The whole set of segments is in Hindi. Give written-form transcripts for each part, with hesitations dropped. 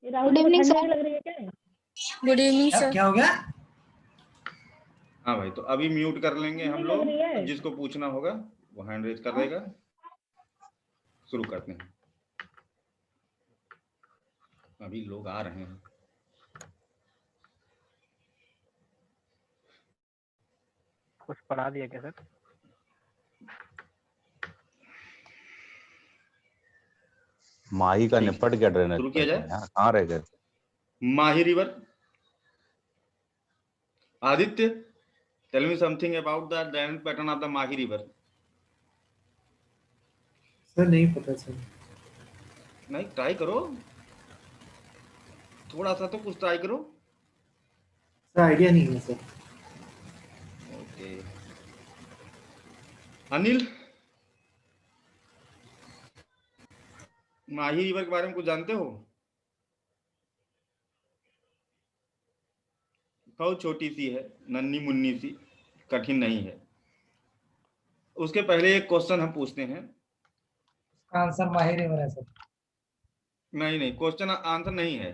ये राहुल गुड को इवनिंग ठंड सर। नहीं लग रही है क्या? गुड इवनिंग क्या सर। क्या हो गया? हाँ भाई, तो अभी म्यूट कर लेंगे हम नहीं लोग, लग रही है। और जिसको पूछना होगा वो हैंड रेज कर देगा। शुरू करते हैं, अभी लोग आ रहे हैं। कुछ पढ़ा दिया क्या सर? माही का निपट गया ड्रेनेज शुरू किया जाए। कहाँ रह गए? Mahi river. Aditya, tell me something about the drainage pattern of the Mahi river. Sir नहीं पता सर। नहीं, ट्राई करो, थोड़ा सा तो कुछ ट्राई करो। सर आइडिया नहीं है सर। ओके, अनिल, माही रिवर के बारे में कुछ जानते हो? बहुत छोटी सी है, नन्ही मुन्नी सी, कठिन नहीं है। उसके पहले एक क्वेश्चन हम पूछते हैं। आंसर माही रिवर है सर। नहीं नहीं, क्वेश्चन आंसर नहीं है।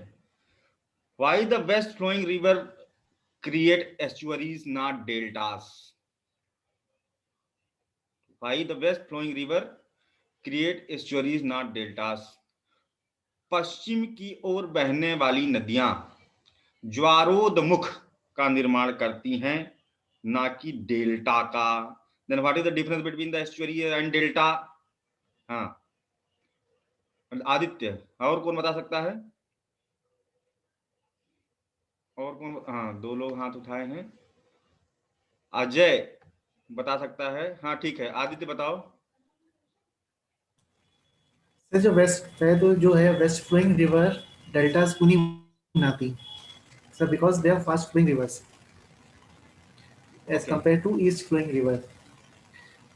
Why the west flowing river create estuaries not deltas? Why the west flowing river create estuaries not deltas? पश्चिम की ओर बहने वाली नदियां ज्वारोद्मुख का निर्माण करती हैं, ना कि डेल्टा का। Then what is the difference between the estuary and delta? हाँ, आदित्य, और कौन बता सकता है? और कौन? हाँ, दो लोग हाथ उठाए हैं। अजय बता सकता है। हाँ ठीक है, आदित्य बताओ। सर जो वेस्ट है तो जो है वेस्ट फ्लोइंग रिवर डेल्टास को नहीं बनाती sir, because they are fast flowing rivers as Okay. Compare to east flowing river.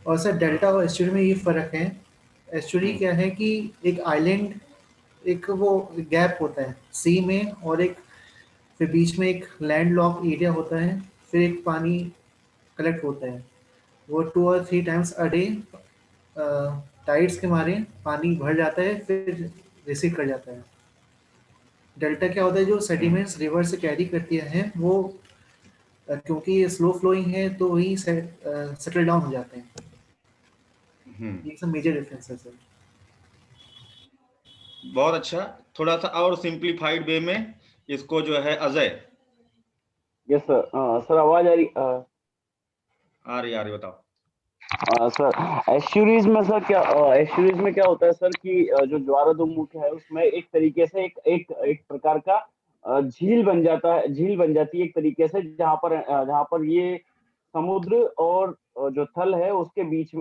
और सर डेल्टा और एस्चुरी में ये फर्क है। एस्चुरी क्या है कि एक आइलैंड, एक वो गैप होता है सी में, और एक फिर बीच में एक लैंड लॉक एरिया होता है, फिर एक पानी कलेक्ट होता है। वो 2 और 3 टाइम्स अ डे टाइड्स के मारे पानी भर जाता है, फिर रिसीड कर जाता है। डेल्टा क्या होता है, जो सेडिमेंट्स रिवर से कैरी करती हैं वो क्योंकि ये स्लो फ्लोइंग है तो वही सेटल डाउन हो जाते हैं। ये सब मेजर डिफरेंस है सर। बहुत अच्छा, थोड़ा सा और सिंप्लीफाइड वे में इसको जो है अजय। Yes sir. सर आवाज आ रही? आ रही बताओ। सर एस्चुरीज में सर क्या, एस्चुरीज में क्या होता है सर कि जो ज्वारोद्मुख है उसमें एक तरीके से एक प्रकार का झील बन जाता है, झील बन जाती है एक तरीके से, जहाँ पर ये समुद्र और जो थल है उसके बीच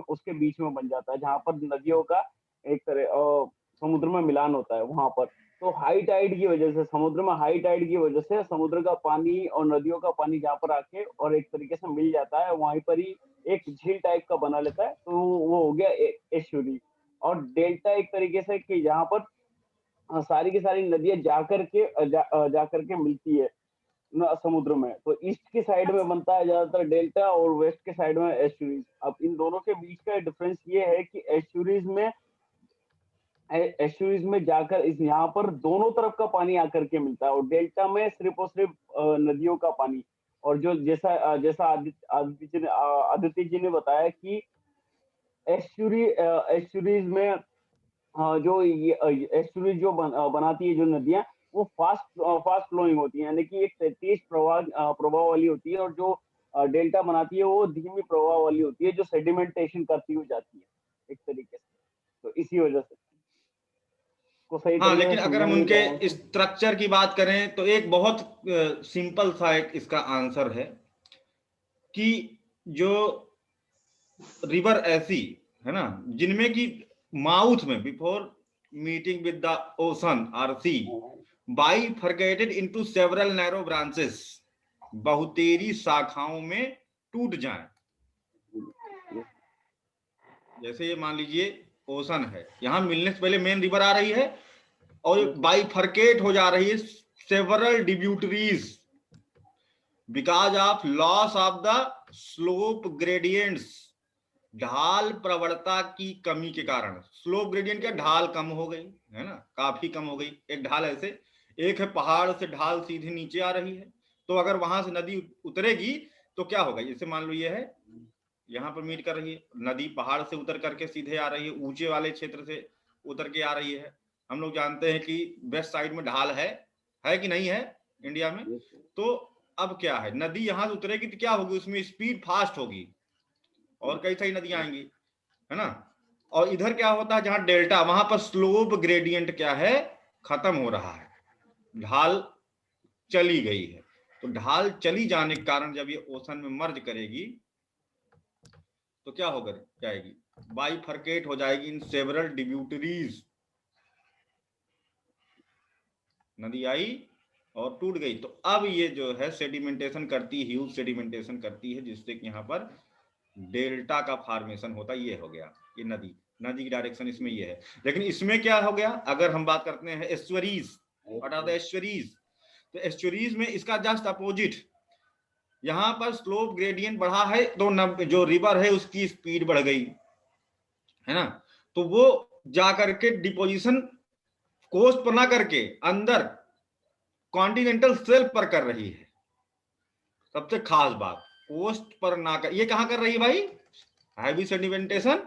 में बन जाता है, जहाँ पर नदियों का एक तरह समुद्र में मिलान होता है वहां पर। तो हाई टाइड की वजह से, समुद्र में हाई टाइड की वजह से समुद्र का पानी और नदियों का पानी जहाँ पर आके और एक तरीके से मिल जाता है, वहीं पर ही एक झील टाइप का बना लेता है, तो वो हो गया एस्चुरी। और डेल्टा एक तरीके से कि जहाँ पर सारी की सारी नदियां जाकर के मिलती है समुद्र में, तो ईस्ट की साइड में बनता है ज्यादातर डेल्टा और वेस्ट के साइड में एस्चुरीज। अब इन दोनों के बीच का डिफरेंस ये है कि एस्चुरीज में जाकर इस यहाँ पर दोनों तरफ का पानी आकर के मिलता है, और डेल्टा में सिर्फ और सिर्फ नदियों का पानी। और जो जैसा जैसा आदित्य जी ने बताया कि एस्चुरीज में जो ये एस्चुरीज जो बनाती है जो नदियां, वो फास्ट फ्लोइंग होती है, यानी कि एक तेज प्रवाह वाली होती है, और जो डेल्टा बनाती है वो धीमी प्रवाह वाली होती है, जो सेडिमेंटेशन करती हुई जाती है एक तरीके से। तो इसी वजह से को सही हाँ, तरीके लेकिन से अगर हम समझाने की उनके स्ट्रक्चर की बात करें तो एक बहुत सिंपल सा एक इसका आंसर है कि जो रिवर ऐसी है ना, जिनमें की माउथ में before meeting with the ocean are see bifurcated into several narrow branches, बहुतेरी शाखाओं में टूट जाएं। जैसे ये मान लीजिए ओशन है, यहां मिलने से पहले मेन रिवर आ रही है और बाइफरकेट हो जा रही है several distributaries because of loss of the slope gradients, ढाल प्रवणता की कमी के कारण। स्लोप ग्रेडियंट क्या, ढाल कम हो गई है ना, काफी कम हो गई। एक ढाल ऐसे एक है पहाड़ से ढाल सीधे नीचे आ रही है, तो अगर वहां से नदी उतरेगी तो क्या होगा, जैसे मान लो ये है यहाँ पर मीट कर रही है, नदी पहाड़ से उतर करके सीधे आ रही है, ऊंचे वाले क्षेत्र से उतर के आ रही है। हम लोग जानते हैं कि वेस्ट साइड में ढाल है कि नहीं है इंडिया में। तो अब क्या है, नदी यहाँ से उतरेगी तो क्या होगी, उसमें स्पीड फास्ट होगी और कई सारी नदियां आएंगी, है ना। और इधर क्या होता है, जहां डेल्टा, वहां पर स्लोप ग्रेडियंट क्या है, खत्म हो रहा है, ढाल चली गई है। तो ढाल चली जाने के कारण जब ये ओशन में मर्ज करेगी तो क्या होकर जाएगी, बाइफरकेट हो जाएगी इन सेवरल डिब्यूटरीज। नदी आई और टूट गई। तो अब ये जो है सेडिमेंटेशन करती है, ह्यूज सेडिमेंटेशन करती है, जिससे कि यहाँ पर डेल्टा का फॉर्मेशन होता है। ये हो गया, ये नदी की डायरेक्शन इसमें ये है। लेकिन इसमें क्या हो गया, अगर हम बात करते हैं एस्चुअरीज, व्हाट आर द एस्चुअरीज, तो एस्चुअरीज में इसका जस्ट अपोजिट, यहाँ पर स्लोप ग्रेडियंट बढ़ा है तो जो रिवर है उसकी स्पीड बढ़ गई, है ना। तो वो जाकर के डिपोजिशन कोस्ट पर ना करके अंदर कॉन्टिनेंटल शेल्फ पर कर रही है। सबसे खास बात, कोस्ट पर ना कर, ये कहां कर रही है भाई, heavy sedimentation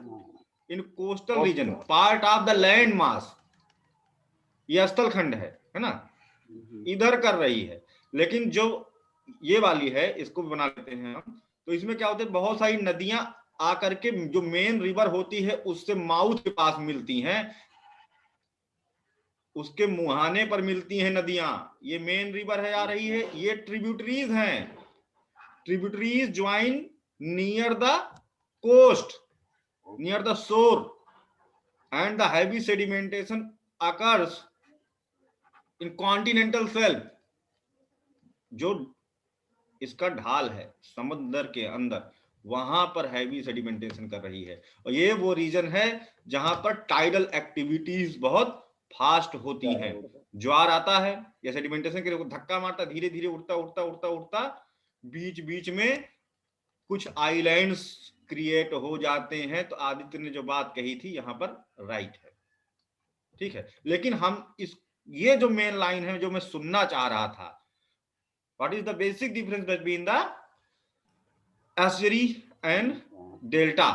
in coastal region, part of the land mass, ये स्थल खंड है ना, इधर कर रही है। लेकिन जो ये वाली है, इसको भी बना लेते हैं हम, तो इसमें क्या होता है, बहुत सारी नदियां आकर के जो मेन रिवर होती है उससे माउथ के पास मिलती हैं, उसके मुहाने पर मिलती हैं नदियां। ये मेन रिवर है आ रही है, ये ट्रिब्यूटरीज हैं, tributaries join near the coast, near the shore, and the heavy sedimentation occurs in continental shelf. जो इसका ढाल है समुद्र के अंदर, वहां पर हैवी सेडिमेंटेशन कर रही है। और ये वो रीजन है जहां पर टाइडल एक्टिविटीज बहुत फास्ट होती हैं। ज्वार आता है या सेडिमेंटेशन के धक्का मारता, धीरे धीरे उड़ता उड़ता उड़ता उड़ता बीच बीच में कुछ आइलैंड्स क्रिएट हो जाते हैं। तो आदित्य ने जो बात कही थी यहाँ पर राइट है, ठीक है। लेकिन हम ये जो मेन लाइन है जो मैं सुनना चाह रहा था, what is the basic difference between the estuary and delta,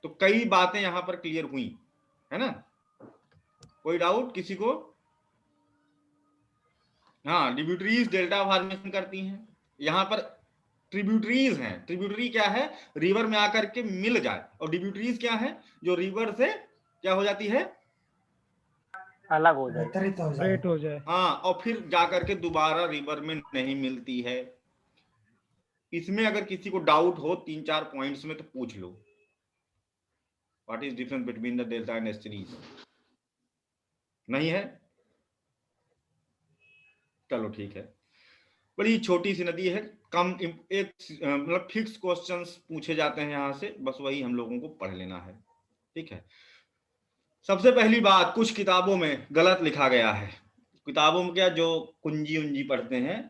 तो कई बातें यहां पर क्लियर हुई, है ना। कोई डाउट किसी को? हाँ, ट्रिब्यूटरीज डेल्टा फॉर्मेशन करती हैं। यहां पर ट्रिब्यूटरीज हैं, ट्रिब्यूटरी क्या है, रिवर में आकर के मिल जाए, और ट्रिब्यूटरीज क्या है, जो रिवर से क्या हो जाती है, अलग हो जाए, वितरित हो जाए। रेट हो जाए। हाँ, और फिर जाकर के दोबारा रिवर में नहीं मिलती है। इसमें अगर किसी को डाउट हो 3-4 पॉइंट्स में तो पूछ लो, what is difference between the delta and estuaries. नहीं है, चलो ठीक है। बड़ी छोटी सी नदी है, कम एक मतलब फिक्स क्वेश्चंस पूछे जाते हैं यहाँ से, बस वही हम लोगों को पढ़ लेना है, ठीक है। सबसे पहली बात, कुछ किताबों में गलत लिखा गया है। किताबों में क्या, जो कुंजी उंजी पढ़ते हैं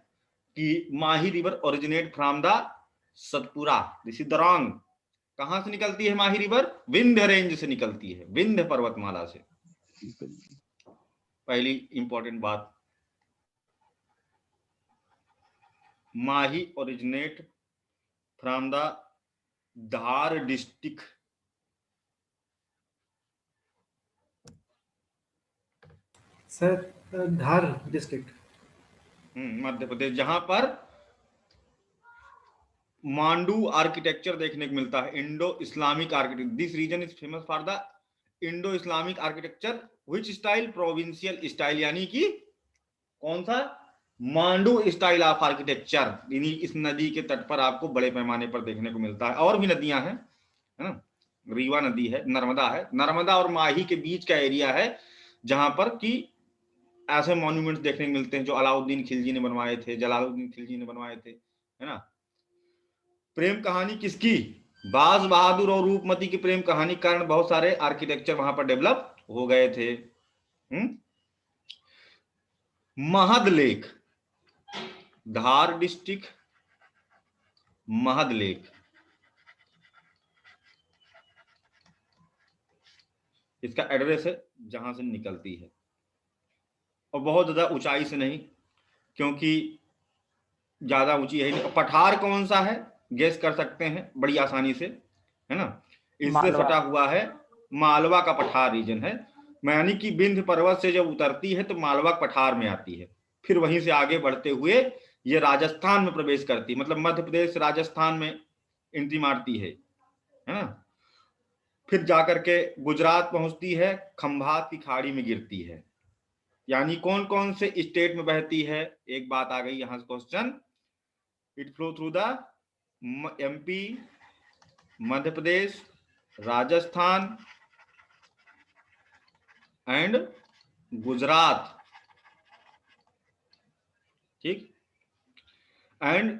कि Mahi river originate from the Satpura, this is the wrong. कहां से निकलती है माही रिवर? विंध्य रेंज से निकलती है, विंध्य पर्वतमाला से। पहली इंपॉर्टेंट बात, Mahi originate from the Dhar district, sir Dhar district, Madhya Pradesh, जहां पर मांडू आर्किटेक्चर देखने को मिलता है, Indo Islamic architecture. This region is famous for the Indo Islamic architecture, which style, provincial style, यानी कि कौन सा, मांडू स्टाइल ऑफ आर्किटेक्चर। इस नदी के तट पर आपको बड़े पैमाने पर देखने को मिलता है। और भी नदियां हैं, है ना, रीवा नदी है, नर्मदा है, नर्मदा और माही के बीच का एरिया है जहां पर कि ऐसे मॉन्यूमेंट्स देखने को मिलते हैं जो अलाउद्दीन खिलजी ने बनवाए थे, जलालुद्दीन खिलजी ने बनवाए थे, है ना। प्रेम कहानी किसकी, बाज बहादुर और रूपमती की प्रेम कहानी कारण बहुत सारे आर्किटेक्चर वहां पर डेवलप हो गए थे। महद लेक, धार डिस्ट्रिक्ट, महद लेक, इसका एड्रेस है जहां से निकलती है। और बहुत ज्यादा ऊंचाई से नहीं, क्योंकि ज्यादा ऊंची है नहीं। पठार कौन सा है गेस कर सकते हैं बड़ी आसानी से, है ना, इससे मालवा। सटा हुआ है, मालवा का पठार रीजन है। यानी कि विंध्य पर्वत से जब उतरती है तो मालवा पठार में आती है, फिर वहीं से आगे बढ़ते हुए ये राजस्थान में प्रवेश करती है, मतलब मध्य प्रदेश राजस्थान में एंट्री मारती है ना, फिर जाकर के गुजरात पहुंचती है, खंभात की खाड़ी में गिरती है। यानी कौन कौन से स्टेट में बहती है, एक बात आ गई यहां से question, it flow through the MP, Madhya Pradesh, Rajasthan and Gujarat, ठीक। And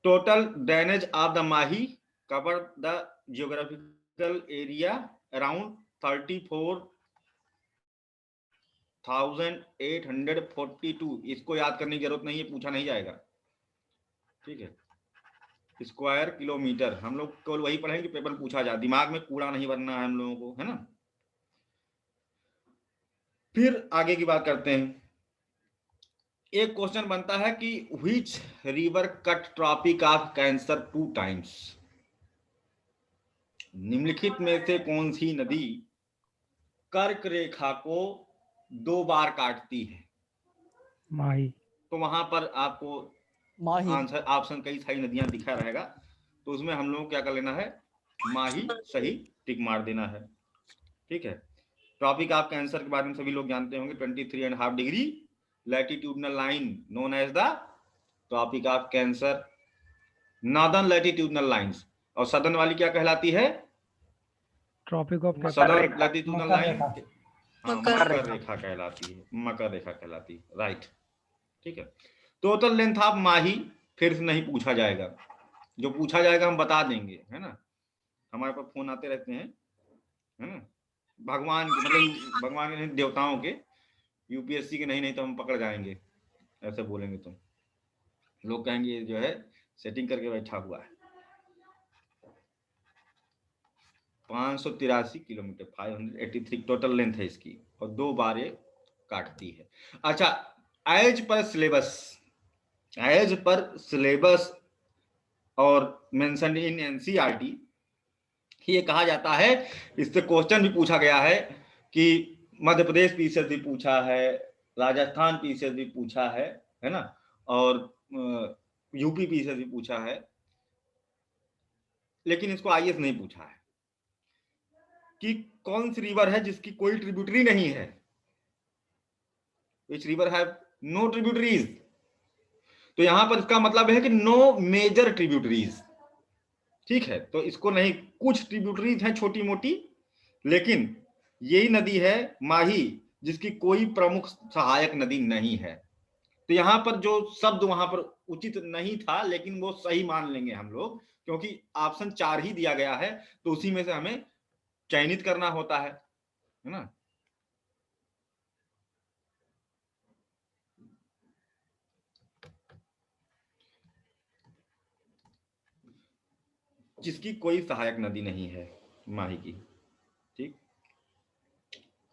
total drainage of the Mahi cover the geographical area around 34,842। इसको याद करने की जरूरत नहीं है, पूछा नहीं जाएगा, ठीक है। स्क्वायर किलोमीटर हम लोग केवल वही पढ़ेंगे पेपर पूछा जाए, दिमाग में कूड़ा नहीं भरना है हम लोगों को, है ना। फिर आगे की बात करते हैं। एक क्वेश्चन बनता है कि which river cut tropic of cancer 2 times. निम्नलिखित में से कौन सी नदी कर्क रेखा को 2 बार काटती है। माही। तो वहां पर आपको माही। आंसर ऑप्शन कई सारी नदियां दिखा रहेगा, तो उसमें हम लोग क्या कर लेना है, माही सही टिक मार देना है, ठीक है। ट्रॉपिक ऑफ कैंसर के बारे में सभी लोग जानते होंगे, 23.5 degree latitudinal line known as the Tropic of Cancer, northern latitudinal lines. और सदर्न वाली क्या कहलाती है, ट्रॉपिक ऑफ सदर्न लैटिट्यूडनल मकर लाइन रेखा। मकर रेखा कहलाती है, मकर रेखा कहलाती है, राइट, ठीक है। टोटल लेंथ ऑफ माही फिर से नहीं पूछा जाएगा, जो पूछा जाएगा हम बता देंगे, है ना, हमारे पास फोन आते रहते हैं, है ना, भगवान के मतलब भगवान के देवताओं के, यूपीएससी के नहीं तो हम पकड़ जाएंगे, ऐसे बोलेंगे तो लोग कहेंगे ये जो है सेटिंग करके बैठा हुआ है। 583 किलोमीटर 583 टोटल लेंथ है इसकी, और 2 बार ये काटती है। अच्छा, एज पर सिलेबस और मेंशन इन एनसीईआरटी ये कहा जाता है, इससे क्वेश्चन भी पूछा गया है कि मध्य प्रदेश पीसीएस भी पूछा है, राजस्थान पीसीएस भी पूछा है ना, और यूपी पीसीएस भी पूछा है, लेकिन इसको आईएएस नहीं पूछा है कि कौन सी रिवर है जिसकी कोई ट्रिब्यूटरी नहीं है, which river have no tributaries. तो यहां पर इसका मतलब है कि नो मेजर ट्रिब्यूटरीज, ठीक है। तो इसको नहीं, कुछ ट्रिब्यूटरीज हैं छोटी मोटी, लेकिन यही नदी है माही जिसकी कोई प्रमुख सहायक नदी नहीं है। तो यहां पर जो शब्द वहां पर उचित नहीं था, लेकिन वो सही मान लेंगे हम लोग, क्योंकि ऑप्शन 4 ही दिया गया है, तो उसी में से हमें चयनित करना होता है ना। जिसकी कोई सहायक नदी नहीं है माही की, ठीक।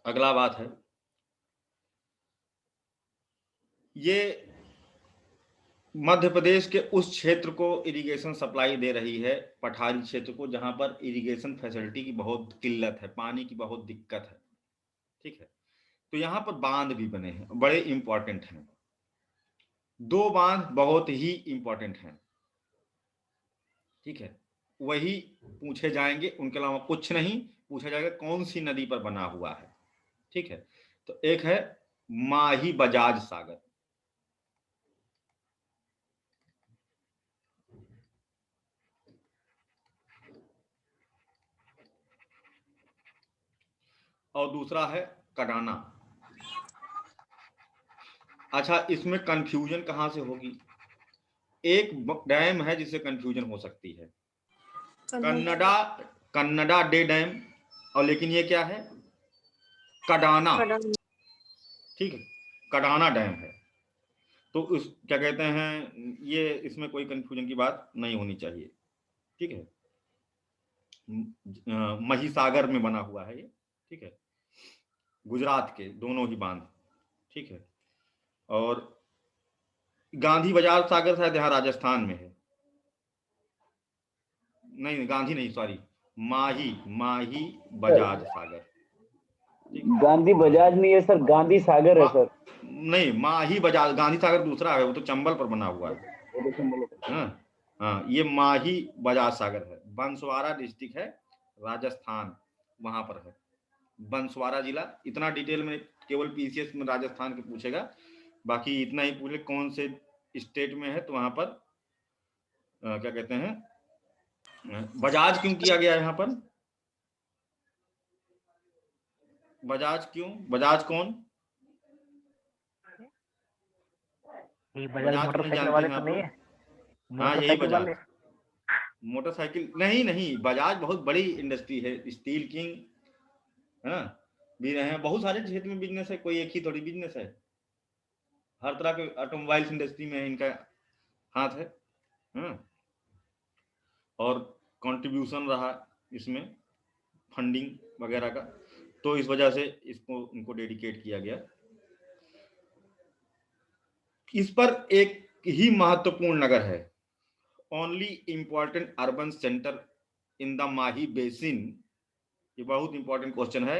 अगला बात है, ये मध्य प्रदेश के उस क्षेत्र को इरिगेशन सप्लाई दे रही है, पठारी क्षेत्र को, जहां पर इरिगेशन फैसिलिटी की बहुत किल्लत है, पानी की बहुत दिक्कत है, ठीक है। तो यहां पर बांध भी बने हैं, बड़े इंपॉर्टेंट हैं, 2 बांध बहुत ही इंपॉर्टेंट हैं, ठीक है। वही पूछे जाएंगे, उनके अलावा कुछ नहीं पूछा जाएगा, कौन सी नदी पर बना हुआ है, ठीक है। तो एक है माही बजाज सागर, और दूसरा है कडाना। अच्छा, इसमें कंफ्यूजन कहां से होगी, एक डैम है जिससे कंफ्यूजन हो सकती है, कन्नडा डे डैम, और लेकिन ये क्या है, कडाना, ठीक है, कडाना डैम है। तो उस क्या कहते हैं, ये इसमें कोई कंफ्यूजन की बात नहीं होनी चाहिए, ठीक है। महिसागर में बना हुआ है ये, ठीक है, गुजरात के दोनों ही बांध, ठीक है। और गांधी बजाज सागर शायद यहाँ राजस्थान में है, नहीं गांधी नहीं, सॉरी, माही माही बजाज सागर। गांधी बजाज नहीं है सर, गांधी सागर है सर। नहीं, माही बजाज, गांधी सागर दूसरा है, वो तो चंबल पर बना हुआ है। हाँ हाँ, ये माही बजाज सागर है, बंसवाड़ा डिस्ट्रिक्ट है राजस्थान, वहां पर है बंसवाड़ा जिला। इतना डिटेल में केवल पीसीएस में राजस्थान के पूछेगा, बाकी इतना ही पूछे कौन से स्टेट में है, तो वहां पर क्या कहते हैं, बजाज क्यों किया गया यहाँ पर, बजाज क्यों, बजाज कौन, ये बजाज बजाज कौन मोटरसाइकिल जानते वाले हैं तो आप नहीं लोग? है? हाँ यही मोटरसाइकिल बजाज, वाले? मोटरसाइकिल नहीं नहीं, बजाज बहुत बड़ी इंडस्ट्री है, स्टील किंग है ना, भी रहे हैं, बहुत सारे क्षेत्र में बिजनेस है, कोई एक ही थोड़ी बिजनेस है, हर तरह के ऑटोमोबाइल्स इंडस्ट्री में इनका हाथ है। और कंट्रीब्यूशन रहा इसमें फंडिंग वगैरह का, तो इस वजह से इसको उनको डेडिकेट किया गया। इस पर एक ही महत्वपूर्ण नगर है, only important urban centre in the Mahi basin, ये बहुत इंपॉर्टेंट क्वेश्चन है,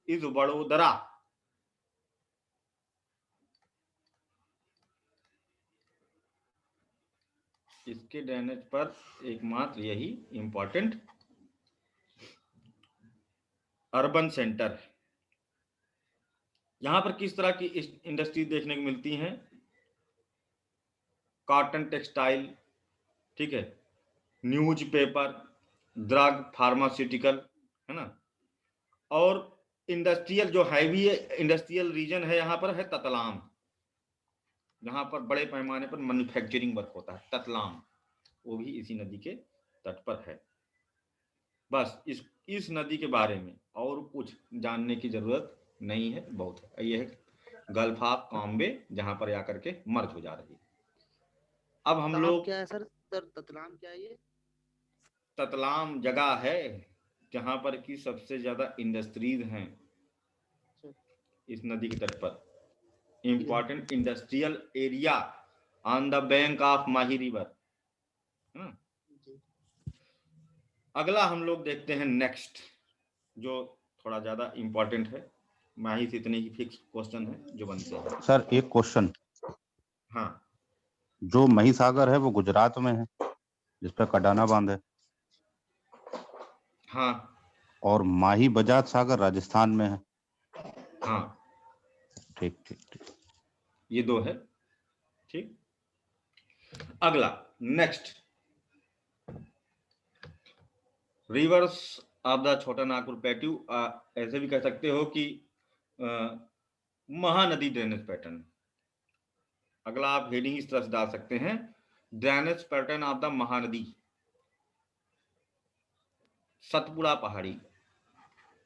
इज वडोदरा। इसके ड्रेनेज पर एकमात्र यही इंपॉर्टेंट अर्बन सेंटर है। यहां पर किस तरह की इंडस्ट्री देखने को मिलती हैं, कॉटन टेक्सटाइल, ठीक है, न्यूज पेपर, ड्रग, फार्मास्यूटिकल, है ना, और इंडस्ट्रियल जो हैवी इंडस्ट्रियल रीजन है यहाँ पर है ततलाम, जहां पर बड़े पैमाने पर मैन्युफैक्चरिंग वर्क होता है, ततलाम, वो भी इसी नदी के तट पर है। बस इस नदी के बारे में और कुछ जानने की जरूरत नहीं है, बहुत है। ये है गल्फ ऑफ कॉम्बे, जहां पर आकर के मर्ज हो जा रही है। अब हम लोग, क्या है सर ततलाम क्या है ये? ततलाम जगह है जहां पर की सबसे ज्यादा इंडस्ट्रीज हैं इस नदी के तट पर, important industrial area on the bank of Mahi river. अगला हम लोग देखते हैं नेक्स्ट, जो थोड़ा ज्यादा इंपॉर्टेंट है, माही से इतने ही फिक्स क्वेश्चन है जो बनते हैं। सर एक क्वेश्चन, हाँ, जो महिसागर है वो गुजरात में है, जिसपे कडाना बांध है, हाँ और माही बजाज सागर राजस्थान में है। हाँ, ठीक ठीक ठीक, ये दो है, ठीक। अगला नेक्स्ट, रिवर्स ऑफ द छोटा नागपुर प्लेट्यू, ऐसे भी कह सकते हो कि महानदी ड्रेनेज पैटर्न। अगला आप हेडिंग इस तरह से डाल सकते हैं, drainage pattern of the Mahanadi. Satpura पहाड़ी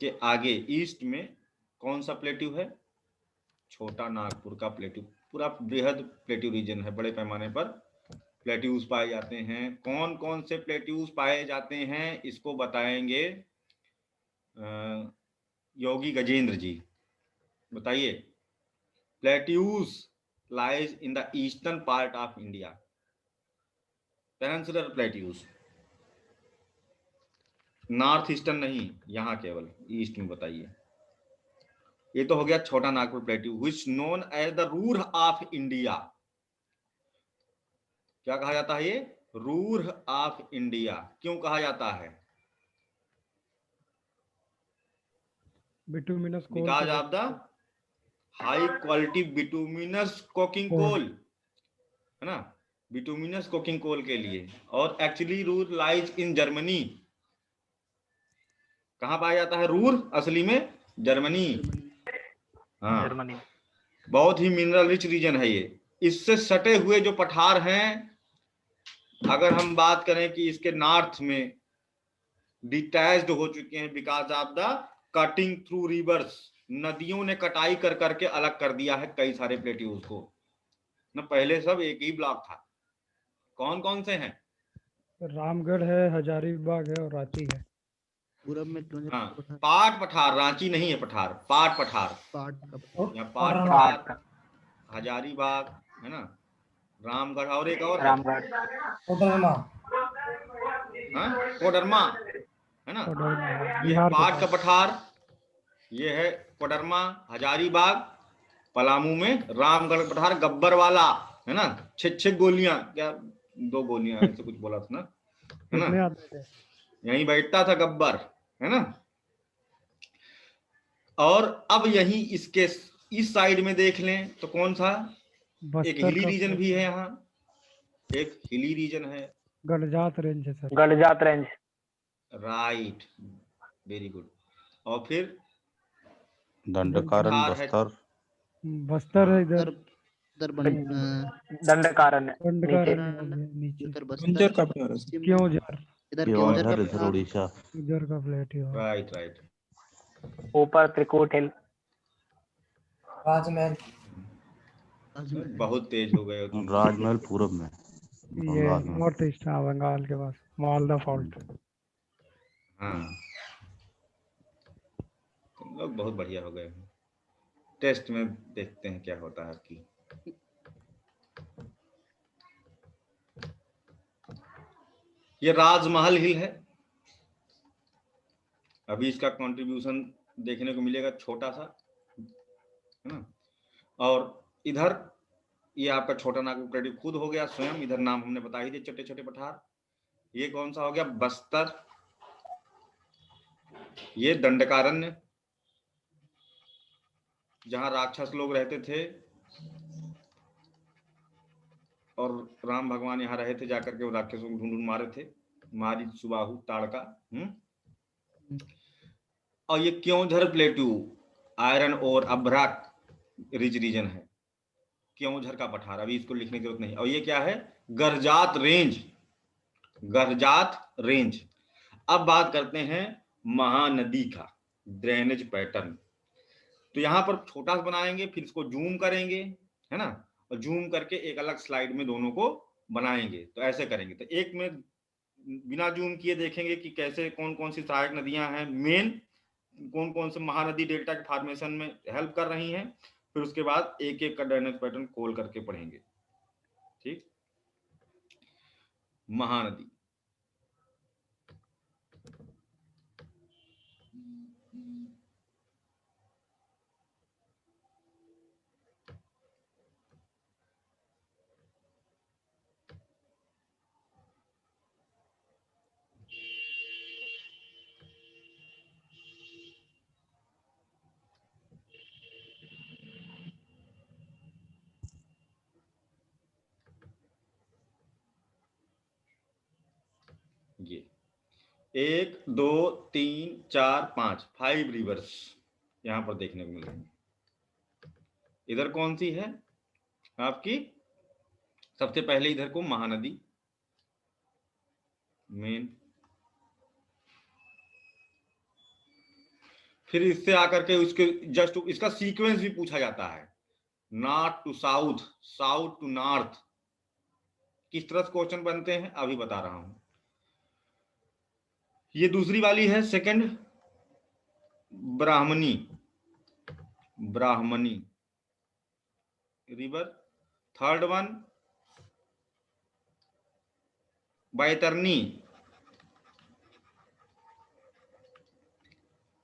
के आगे ईस्ट में कौन सा प्लेट्यू है, छोटा नागपुर का प्लेट्यू, पूरा बृहद प्लेट्यू रीजन है, बड़े पैमाने पर प्लेट्यूज पाए जाते हैं। कौन कौन से प्लेट्यूज पाए जाते हैं इसको बताएंगे योगी गजेंद्र जी, बताइए। Plateaus lies in the eastern part of India, peninsular plateaus, north eastern नहीं, यहां केवल ईस्ट में बताइए। ये तो हो गया Chota Nagpur plateau, which known as the Ruhr of India. क्या कहा जाता है ये, रूर ऑफ इंडिया, क्यों कहा जाता है? Bituminous coal because of the high quality bituminous coking coal, है ना, बिटुमिनस कोकिंग कोल के लिए। और actually Ruhr lies in Germany, कहां पाया जाता है रूर असली में? जर्मनी। हाँ, जर्मनी। बहुत ही मिनरल रिच रीजन है ये। इससे सटे हुए जो पठार हैं, अगर हम बात करें कि इसके नॉर्थ में डिटैच्ड हो चुके हैं because of the cutting through reverse, नदियों ने कटाई कर करके अलग कर दिया है कई सारे प्लेट्यूज को ना, पहले सब एक ही ब्लॉक था। कौन कौन से हैं? रामगढ़ है, हजारीबाग है और रांची है। पूरब में हाँ, पाट पठार, रांची नहीं है पठार, पाट पठार पाट का या पाट पठार, हजारीबाग, है ना, रामगढ़ और एक और है, रामगढ़, कोडरमा, हाँ, कोडरमा, है ना, कोडरमा, ये है बिहार के पाट का पास। पठार, ये है कोडरमा, हजारीबाग, पलामू में रामगढ़ पठार, गब्बर वाला, है ना, 6 गोलियां, क्या 2 गोलियां ऐसे कुछ बोला था ना, है कितने ना, आते थे? यहीं बैठता था गब्बर, है ना। और अब यही इसके इस साइड में देख लें तो कौन सा, एक बस्तर हिली का रीजन भी है, यहाँ एक हिली रीजन है, गडजात रेंज है sir. Garhjat range, right, very good. और फिर दंडकारण्य पठार है, बस्तर, बस्तर है हाँ, इधर, उधर दंडकारण्य नीचे, दंडकारण्य हो गया नीचे, उधर गुंजर बस्तर का भी हो रहा है। पश्चिम में, क्योंझर, इधर केवंझर केवंझर का इधर पठार, उड़ीसा। उधर का प्लेट ही हो। राइट राइट, ऊपर त्रिकूट हिल, राजमहल, राजमहल। बहुत तेज हो गए हो तुम। राजमहल पूरब में, ये बंगाल में। नॉर्थ ईस्ट, हाँ, बंगाल के पास, मालदा फॉल्ट। हाँ, तुम लोग बहुत बढ़िया हो गए हो। टेस्ट में देखते हैं क्या होता है आपकी। ये राजमहल हिल है, अभी इसका कंट्रीब्यूशन देखने को मिलेगा छोटा सा, है ना। और इधर ये आपका छोटा नागपुर क्रेडिट खुद हो गया स्वयं, इधर नाम हमने बता ही दिए, छोटे छोटे पठार। ये कौन सा हो गया, बस्तर, ये दंडकारण्य, जहां राक्षस लोग रहते थे और राम भगवान यहाँ रहे थे, जाकर के वो राक्षसों को ढूंढ मारे थे, मारी सुबाहु ताड़का। और ये क्योंझर प्लेटू, आयरन और अभ्राक रिज रीजन है, क्योंझर का पठार, अभी इसको लिखने की जरूरत नहीं। और ये क्या है, गरजात रेंज, गरजात रेंज। अब बात करते हैं महानदी का ड्रेनेज पैटर्न। तो यहाँ पर छोटा सा बनाएंगे, फिर इसको जूम करेंगे, है ना, और जूम करके एक अलग स्लाइड में दोनों को बनाएंगे। तो ऐसे करेंगे, तो एक में बिना जूम किए देखेंगे कि कैसे कौन कौन सी सहायक नदियां हैं, मेन कौन कौन से महानदी डेल्टा के फॉर्मेशन में हेल्प कर रही हैं, फिर उसके बाद एक एक का ड्रेनेज पैटर्न खोल करके पढ़ेंगे। ठीक, महानदी, ये 1 2 3 4 5 5 रिवर्स यहां पर देखने को मिल रही है। इधर कौन सी है आपकी, सबसे पहले इधर को महानदी मेन, फिर इससे आकर के उसके जस्ट इसका सीक्वेंस भी पूछा जाता है, north to south, south to north, किस तरह से क्वेश्चन बनते हैं अभी बता रहा हूं। ये दूसरी वाली है, सेकंड ब्राह्मणी, ब्राह्मणी रिवर, थर्ड वन बैतरनी,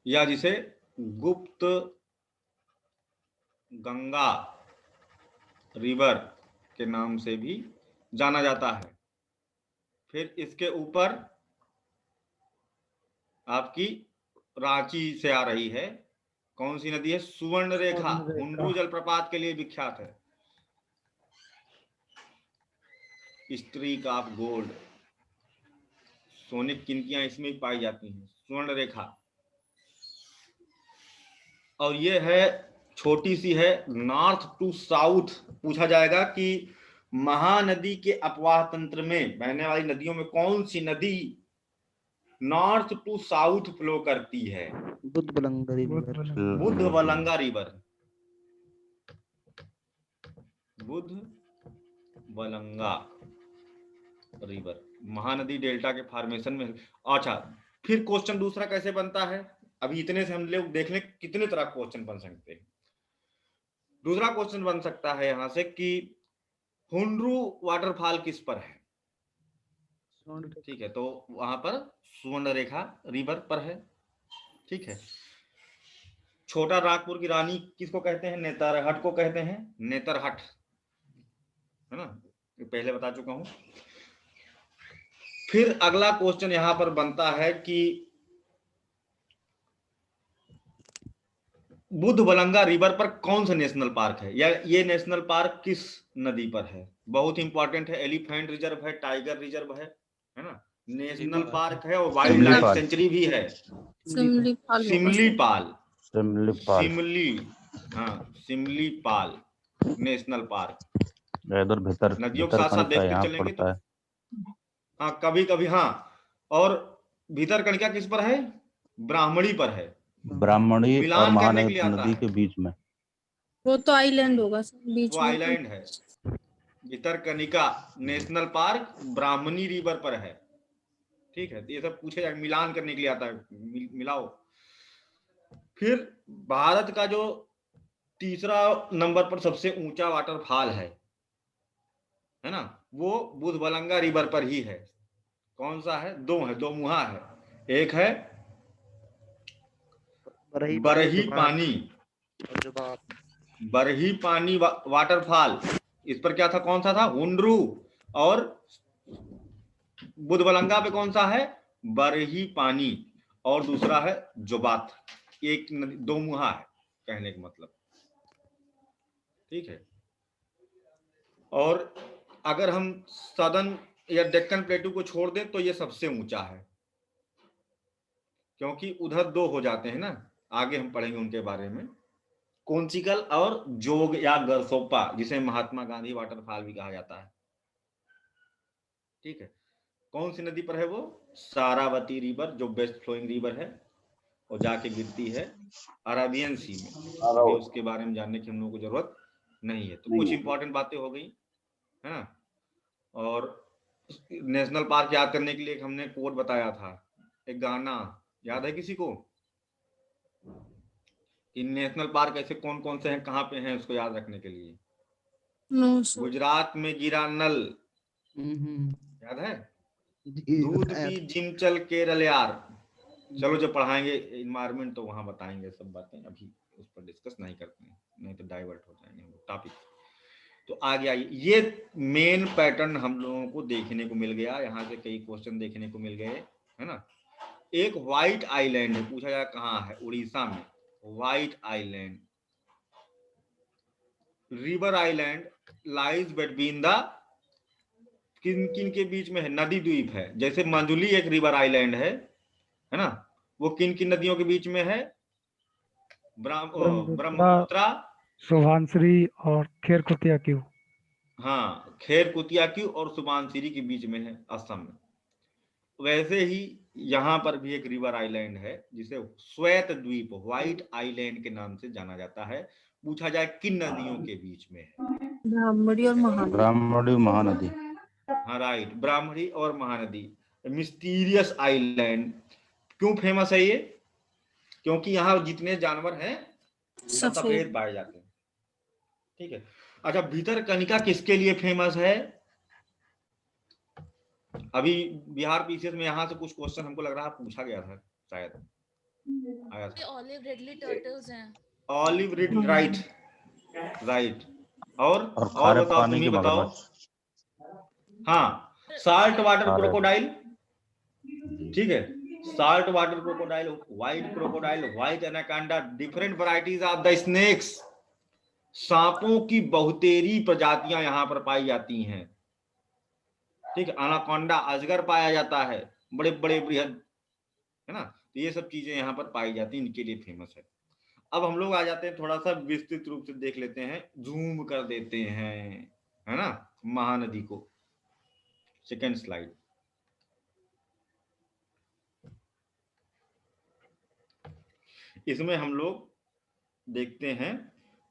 या जिसे गुप्त गंगा रिवर के नाम से भी जाना जाता है। फिर इसके ऊपर आपकी रांची से आ रही है कौन सी नदी है, सुवर्ण रेखा, हुंड्रू जलप्रपात के लिए विख्यात है, स्ट्रीक ऑफ गोल्ड, सोने की किंतियां इसमें पाई जाती हैं, सुवर्ण रेखा। और ये है छोटी सी है, नॉर्थ टू साउथ पूछा जाएगा कि महानदी के अपवाह तंत्र में बहने वाली नदियों में कौन सी नदी नॉर्थ टू साउथ फ्लो करती है, Budhabalanga river, Budhabalanga river, Budhabalanga river Mahanadi delta के फॉर्मेशन में। अच्छा, फिर क्वेश्चन दूसरा कैसे बनता है, अभी इतने से हम लोग देख लें कितने तरह क्वेश्चन बन सकते हैं। दूसरा क्वेश्चन बन सकता है यहां से कि हुंड्रू वाटरफॉल किस पर है? ठीक है, तो वहां पर सुवर्ण रेखा रिवर पर है। ठीक है, छोटा नागपुर की रानी किसको कहते हैं? नेतरहट को कहते हैं, नेतरहट, है ना, ये पहले बता चुका हूं। फिर अगला क्वेश्चन यहां पर बनता है कि बुधबलंगा रिवर पर कौन सा नेशनल पार्क है, या ये नेशनल पार्क किस नदी पर है? बहुत इंपॉर्टेंट है। एलिफेंट रिजर्व है, टाइगर रिजर्व है ना, नेशनल पार्क है और वाइल्ड लाइफ सिमलीपाल। सेंचुरी भी है। सिमलीपाल, सिमली, हाँ सिमलीपाल नेशनल पार्क। इधर भीतर नदियों के साथ साथ भीतरकनिका देखते यहाँ चलेंगे तो पड़ता है। हाँ कभी कभी हाँ। और भीतरकनिका किस पर है? ब्राह्मणी पर है, ब्राह्मणी और मिलान करने के लिए आता महानदी है। के बीच में। वो तो आइलैंड होगा सर, बीच वो में आइलैंड है। भीतरकनिका नेशनल पार्क ब्राह्मणी रिवर पर है। ठीक है, ये सब पूछे जाए, मिलान करने के लिए आता है, मिलाओ। फिर भारत का जो तीसरा नंबर पर सबसे ऊंचा वाटरफॉल है ना, वो बुधबलंगा रिवर पर ही है। कौन सा है? दो है, दो मुहा है। एक है बरही पानी, बरही पानी वाटरफॉल, इस पर क्या था, कौन सा था? हुंड्रू। और बुधबलंगा पे कौन सा है? बरही पानी। और दूसरा है जोबात। एक नदी, दो मुहा है कहने का मतलब। ठीक है, और अगर हम सदर्न या डेक्कन प्लेटू को छोड़ दें तो ये सबसे ऊंचा है, क्योंकि उधर दो हो जाते हैं ना, आगे हम पढ़ेंगे उनके बारे में। कोंचिकल और जोग या गरसोपा, जिसे महात्मा गांधी वाटरफॉल भी कहा जाता है। ठीक है, कौन सी नदी पर है वो? सारावती रिवर, जो बेस्ट फ्लोइंग रिवर है और जाके गिरती है अरेबियन सी में। अभी उसके बारे में जानने की हम लोगों को जरूरत नहीं है। तो कुछ इंपॉर्टेंट बातें हो गई है ना। और नेशनल पार्क याद करने के लिए हमने कोड बताया था, एक गाना याद है किसी को? कि नेशनल पार्क ऐसे कौन कौन से हैं, कहाँ पे हैं, उसको याद रखने के लिए। गुजरात में गिरा नल, याद है? दूध पी जिम चल केरल यार। चलो जब पढ़ाएंगे इन्वायरमेंट तो वहां बताएंगे सब बातें, अभी उस पर डिस्कस नहीं करते हैं, नहीं तो डाइवर्ट हो जाएंगे हम टॉपिक। तो आगे आइए, ये मेन पैटर्न हम लोगों को देखने को मिल गया। यहाँ से कई क्वेश्चन देखने को मिल गए, है ना। एक व्हाइट आइलैंड है, पूछा जाए कहाँ है? उड़ीसा में white island, river island lies between the, किन किन के बीच में है? नदी द्वीप है। जैसे मंजुली एक रिवर आइलैंड है ना, वो किन किन नदियों के बीच में है? ब्रह्मपुत्रा, सुभानश्री और खेरकुटिया क्यू। हाँ, खेरकुटिया क्यू और सुबानसिरी के बीच में है, असम में। वैसे ही यहाँ पर भी एक रिवर आइलैंड है जिसे श्वेत द्वीप, व्हाइट आइलैंड के नाम से जाना जाता है। पूछा जाए किन नदियों के बीच में है? ब्राह्मणी और महानदी। ब्राह्मणी महानदी। हाँ राइट, ब्राह्मणी और महानदी। मिस्टीरियस आइलैंड क्यों फेमस है ये? क्योंकि यहाँ जितने जानवर हैं सफेद पाए जाते हैं। ठीक है, अच्छा भीतरकनिका किसके लिए फेमस है? अभी बिहार पीसीएस में यहाँ से कुछ क्वेश्चन हमको लग रहा है पूछा गया था, शायद आया था। ऑलिव रिडली टर्टल्स हैं। Olive ridley, right right. और खारे बताओ, पानी तुम ही के बताओ। मगरमच्छ। हाँ, साल्ट वाटर क्रोकोडाइल। ठीक है, salt water crocodile, white crocodile, white anaconda, different varieties of the snakes. सांपों की बहुतेरी प्रजातियां यहाँ पर पाई जाती हैं। ठीक है, एनाकोंडा, अजगर पाया जाता है, बड़े बड़े बृहद, है ना। तो ये सब चीजें यहाँ पर पाई जाती हैं, इनके लिए फेमस है। अब हम लोग आ जाते हैं, थोड़ा सा विस्तृत रूप से देख लेते हैं, जूम कर देते हैं, है ना, महानदी को। Second slide. इसमें हम लोग देखते हैं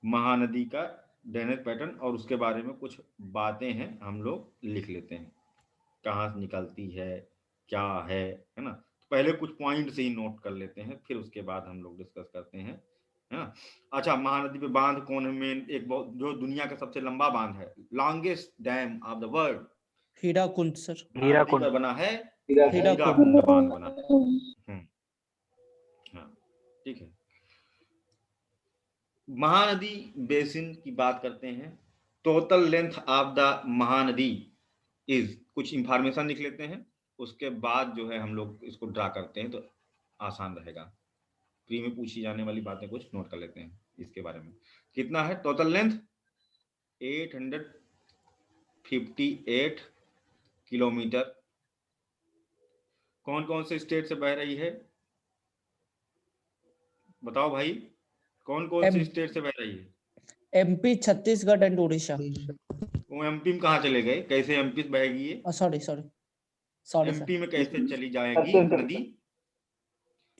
महानदी का ड्रेनेज पैटर्न और उसके बारे में कुछ बातें हैं, हम लोग लिख लेते हैं, कहाँ से निकलती है, क्या है ना। तो पहले कुछ पॉइंट से ही नोट कर लेते हैं, फिर उसके बाद हम लोग डिस्कस करते हैं है ना। अच्छा, महानदी पे बांध कौन है मेन, एक बहुत जो दुनिया का सबसे लंबा बांध है, longest dam of the world, Hirakud sir. Mahanadi पर बना है, हीराकुंड। हीराकुंड बांध बना है। हाँ, ठीक है। महानदी बेसिन की बात करते हैं। Total length of the Mahanadi is, कुछ इंफॉर्मेशन लिख लेते हैं, उसके बाद जो है हम लोग इसको ड्रा करते हैं तो आसान रहेगा। प्री में पूछी जाने वाली बातें कुछ नोट कर लेते हैं इसके बारे में। कितना है टोटल लेंथ? 858 किलोमीटर। कौन कौन से स्टेट से बह रही है बताओ भाई, कौन कौन से स्टेट से बह रही है? MP, Chhattisgarh and Orissa. वो एमपी में कहाँ चले गए, कैसे एमपी से बहेगी ये? सॉरी एमपी में कैसे चली जाएगी नदी?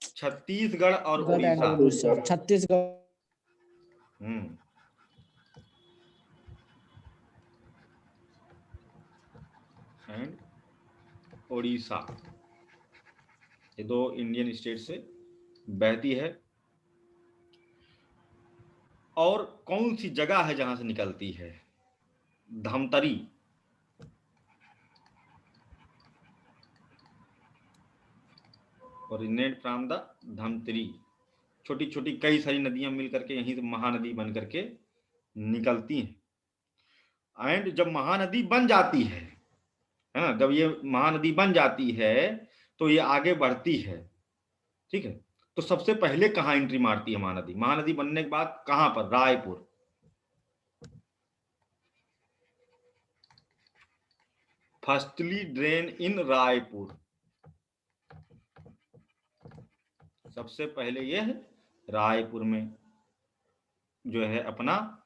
छत्तीसगढ़ और उड़ीसा। छत्तीसगढ़ एंड उड़ीसा, ये दो इंडियन स्टेट से बहती है। और कौन सी जगह है जहां से निकलती है? Dhamtari. Originate from the Dhamtari. छोटी छोटी कई सारी नदियां मिल करके यहीं से महानदी बन करके निकलती हैं। एंड जब महानदी बन जाती है ना, जब ये महानदी बन जाती है तो ये आगे बढ़ती है, ठीक है। तो सबसे पहले कहाँ एंट्री मारती है महानदी? महानदी बनने के बाद कहां पर? Raipur. Firstly drain in Raipur. सबसे पहले यह रायपुर में जो है अपना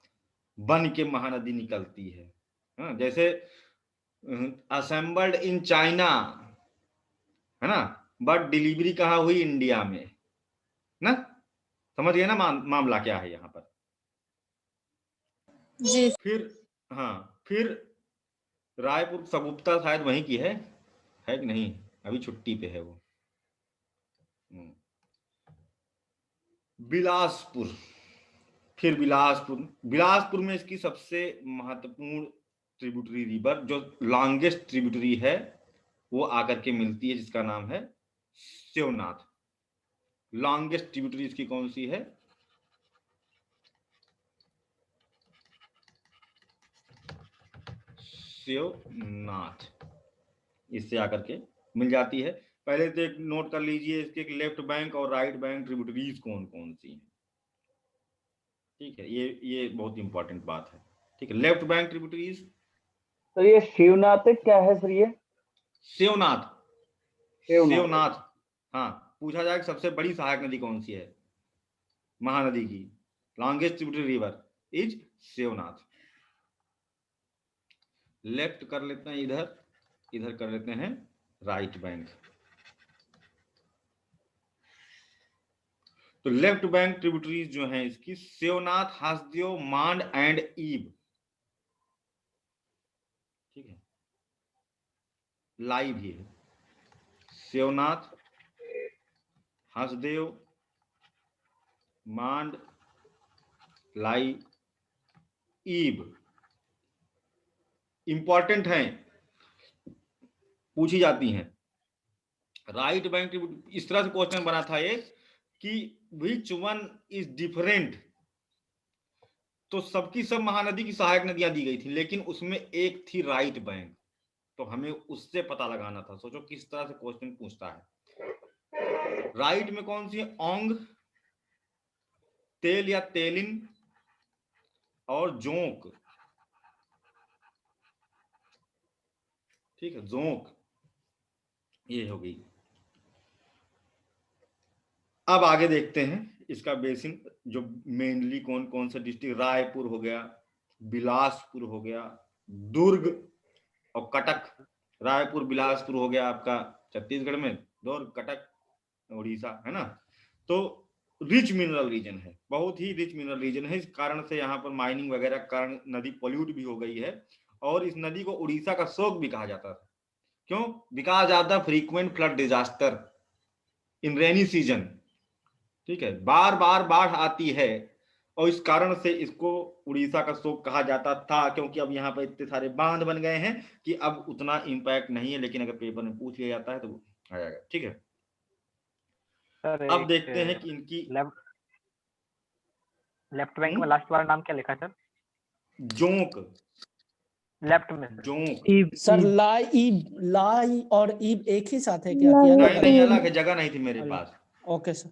बन के महानदी निकलती है। जैसे असेंबल्ड इन चाइना, है ना, बट डिलीवरी कहाँ हुई? इंडिया में ना। समझ गए ना मामला क्या है यहाँ पर? जी। फिर रायपुर सगुप्ता शायद वहीं की है कि नहीं? अभी छुट्टी पे है वो। बिलासपुर। फिर बिलासपुर में इसकी सबसे महत्वपूर्ण ट्रिब्यूटरी रिवर, जो लॉन्गेस्ट ट्रिब्यूटरी है, वो आकर के मिलती है, जिसका नाम है शिवनाथ। लॉन्गेस्ट ट्रिब्यूटरी इसकी कौन सी है? शिवनाथ। इससे आकर के मिल जाती है। पहले तो एक नोट कर लीजिए, इसके लेफ्ट बैंक और राइट बैंक ट्रिब्यूटरीज कौन कौन सी हैं, ठीक है। ये बहुत इंपॉर्टेंट बात है, ठीक है। Left bank tributaries. सर ये शिवनाथ क्या है सर? ये शिवनाथ। हाँ, पूछा जाए सबसे बड़ी सहायक नदी कौन सी है महानदी की? Longest tributary river is Shivnath. Left कर लेते हैं, इधर कर लेते हैं राइट बैंक। तो लेफ्ट बैंक ट्रिब्यूटरीज जो हैं इसकी शिवनाथ, हसदेव, मांड एंड ईब, ठीक है। लाई भी है। शिवनाथ, हसदेव, मांड, लाई, ईब इंपॉर्टेंट हैं, पूछी जाती हैं। राइट बैंक ट्रिब्यूटरी, इस तरह से क्वेश्चन बना था एक कि विच वन इज डिफरेंट। तो सबकी सब महानदी की सहायक नदियां दी गई थी, लेकिन उसमें एक थी राइट बैंक, तो हमें उससे पता लगाना था। सोचो किस तरह से क्वेश्चन पूछता है। राइट में कौन सी है? ओंग, तेल या तेलिन और जोंक, ठीक है, जोंक, ये हो गई। अब आगे देखते हैं इसका बेसिन, जो मेनली कौन कौन सा डिस्ट्रिक्ट? रायपुर हो गया, बिलासपुर हो गया, दुर्ग और कटक। रायपुर बिलासपुर हो गया आपका छत्तीसगढ़ में, दुर्ग कटक उड़ीसा, है ना। तो रिच मिनरल रीजन है, बहुत ही रिच मिनरल रीजन है। इस कारण से यहाँ पर माइनिंग वगैरह के कारण नदी पोल्यूट भी हो गई है, और इस नदी को उड़ीसा का शोक भी कहा जाता था। क्यों? Because of the frequent flood disaster in rainy season, ठीक है, बार बार बाढ़ आती है और इस कारण से इसको उड़ीसा का शोक कहा जाता था, क्योंकि अब यहाँ पर इतने सारे बांध बन गए हैं कि अब उतना इम्पैक्ट नहीं है, लेकिन अगर पेपर में पूछ लिया जाता है तो आ जाएगा। ठीक है, सर अब देखते हैं कि इनकी लेफ्ट बैंक में लास्ट वाला नाम क्या लिखा सर? जोंक, लेफ्ट में जोंक। सर लाई और ईब एक ही साथ है क्या? नहीं नहीं, अलग है, जगह नहीं थी मेरे पास। Okay sir.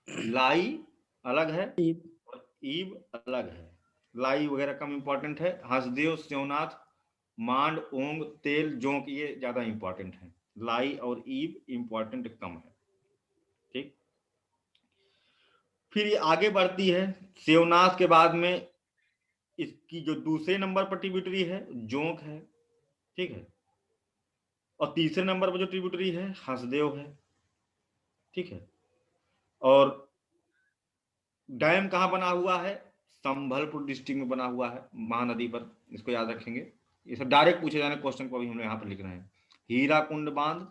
लाई अलग है ईब और ईब अलग है। लाई वगैरह कम इंपॉर्टेंट है। हंसदेव, शिवनाथ, मांड, ओंग, तेल, जोंक ये ज्यादा इंपॉर्टेंट है। लाई और ईब इंपॉर्टेंट कम है। ठीक, फिर ये आगे बढ़ती है। शिवनाथ के बाद में इसकी जो दूसरे नंबर पर ट्रिब्यूटरी है जोंक है। ठीक है, और तीसरे नंबर पर जो ट्रिब्यूटरी है हंसदेव है। ठीक है, और डैम कहाँ बना हुआ है? संभलपुर डिस्ट्रिक्ट में बना हुआ है, महानदी पर। इसको याद रखेंगे, ये सब डायरेक्ट पूछे जाने क्वेश्चन को अभी हम यहाँ पर लिख रहे हैं। हीराकुंड बांध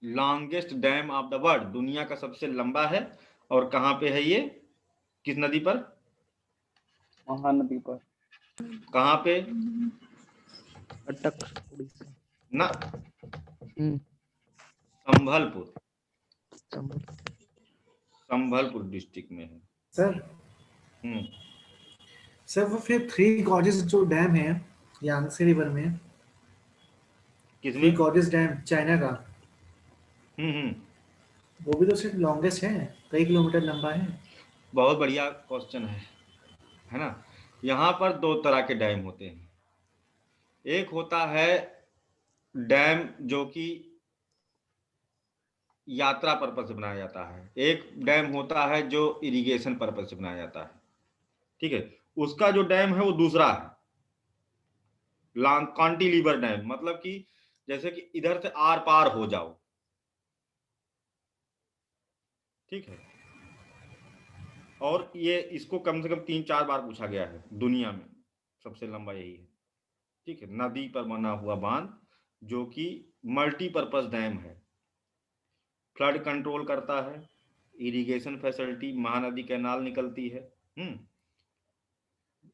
longest dam of the world, दुनिया का सबसे लंबा है। और कहाँ पे है ये? किस नदी पर? महानदी पर। कहाँ पे? अटक उड़ीसा ना, संभलपुर, संभलपुर डिस्ट्रिक्ट में है सर हम्म। सर वो फिर थ्री गॉर्जेस जो डैम है यांगसे रिवर में, थ्री किसमें? गॉर्जेस डैम चाइना का, हम्म, वो भी तो सिर्फ लॉन्गेस्ट है, कई किलोमीटर लंबा है। बहुत बढ़िया क्वेश्चन है ना। यहाँ पर दो तरह के डैम होते हैं। एक होता है डैम जो कि यात्रा पर्पज से बनाया जाता है, एक डैम होता है जो इरिगेशन पर्पज से बनाया जाता है। ठीक है, उसका जो डैम है वो दूसरा है, कॉन्टिलीवर डैम, मतलब कि जैसे कि इधर से आर पार हो जाओ। ठीक है, और ये इसको कम से कम 3-4 बार पूछा गया है दुनिया में, सबसे लंबा यही है। ठीक है, नदी पर बना हुआ बांध जो कि मल्टीपर्पज डैम है, फ्लड कंट्रोल करता है, इरिगेशन फैसिलिटी, महानदी कैनाल निकलती है,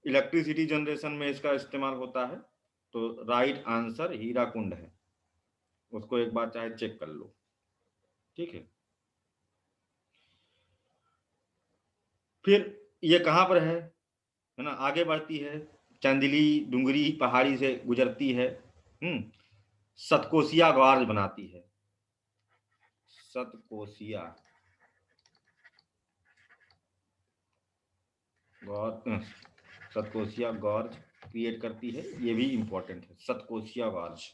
इलेक्ट्रिसिटी जनरेशन में इसका इस्तेमाल होता है। तो राइट आंसर हीराकुंड है, उसको एक बार चाहे चेक कर लो। ठीक है, फिर ये कहाँ पर है ना, आगे बढ़ती है, चंदली डुंगरी पहाड़ी से गुजरती है, सतकोसिया गॉर्ज बनाती है। Satkosia gorge, Satkosia gorge create करती है, ये भी इंपॉर्टेंट है। सतकोसिया गॉर्ज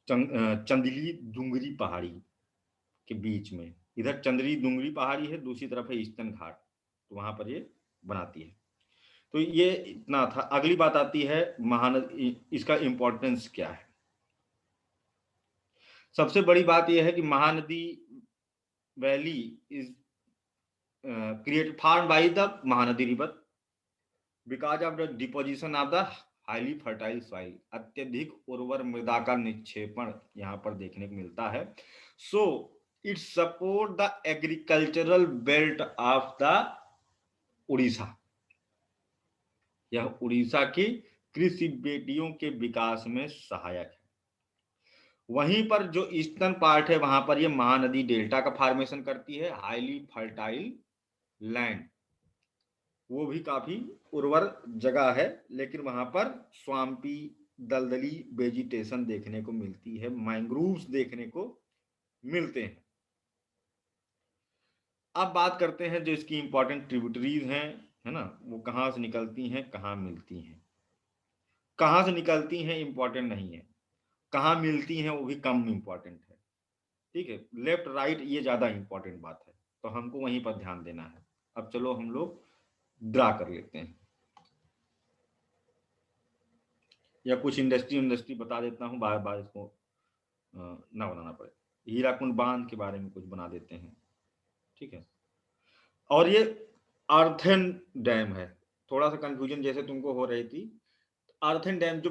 चंदली डुंगरी पहाड़ी के बीच में, इधर चंदली डुंगरी पहाड़ी है, दूसरी तरफ है ईस्टर्न घाट, तो वहां पर ये बनाती है। तो ये इतना था। अगली बात आती है महानदी, इसका इंपॉर्टेंस क्या है। सबसे बड़ी बात यह है कि Mahanadi valley is created form by the Mahanadi river because of the deposition of the highly fertile soil, अत्यधिक उर्वर मृदा का निक्षेपण यहाँ पर देखने को मिलता है। So it support the agricultural belt of the Orissa, यह उड़ीसा की कृषि बेटियों के विकास में सहायक है। वहीं पर जो ईस्टर्न पार्ट है वहां पर ये महानदी डेल्टा का फॉर्मेशन करती है, हाईली फर्टाइल लैंड, वो भी काफी उर्वर जगह है, लेकिन वहां पर स्वाम्पी दलदली वेजिटेशन देखने को मिलती है, मैंग्रोव्स देखने को मिलते हैं। अब बात करते हैं जो इसकी इंपॉर्टेंट ट्रिब्यूटरीज हैं, है ना, वो कहाँ से निकलती हैं, कहाँ मिलती हैं। कहाँ से निकलती हैं इंपॉर्टेंट नहीं है, कहाँ मिलती हैं वो भी कम इंपॉर्टेंट है। ठीक है, लेफ्ट राइट ये ज्यादा इंपॉर्टेंट बात है, तो हमको वहीं पर ध्यान देना है। अब चलो हम लोग ड्रा कर लेते हैं, या कुछ इंडस्ट्री बता देता हूँ, बार बार इसको ना बनाना पड़े। हीराकुंड बांध के बारे में कुछ बना देते हैं। ठीक है, और ये अर्थन डैम है, थोड़ा सा कंफ्यूजन जैसे तुमको हो रही थी। अर्थन डैम जो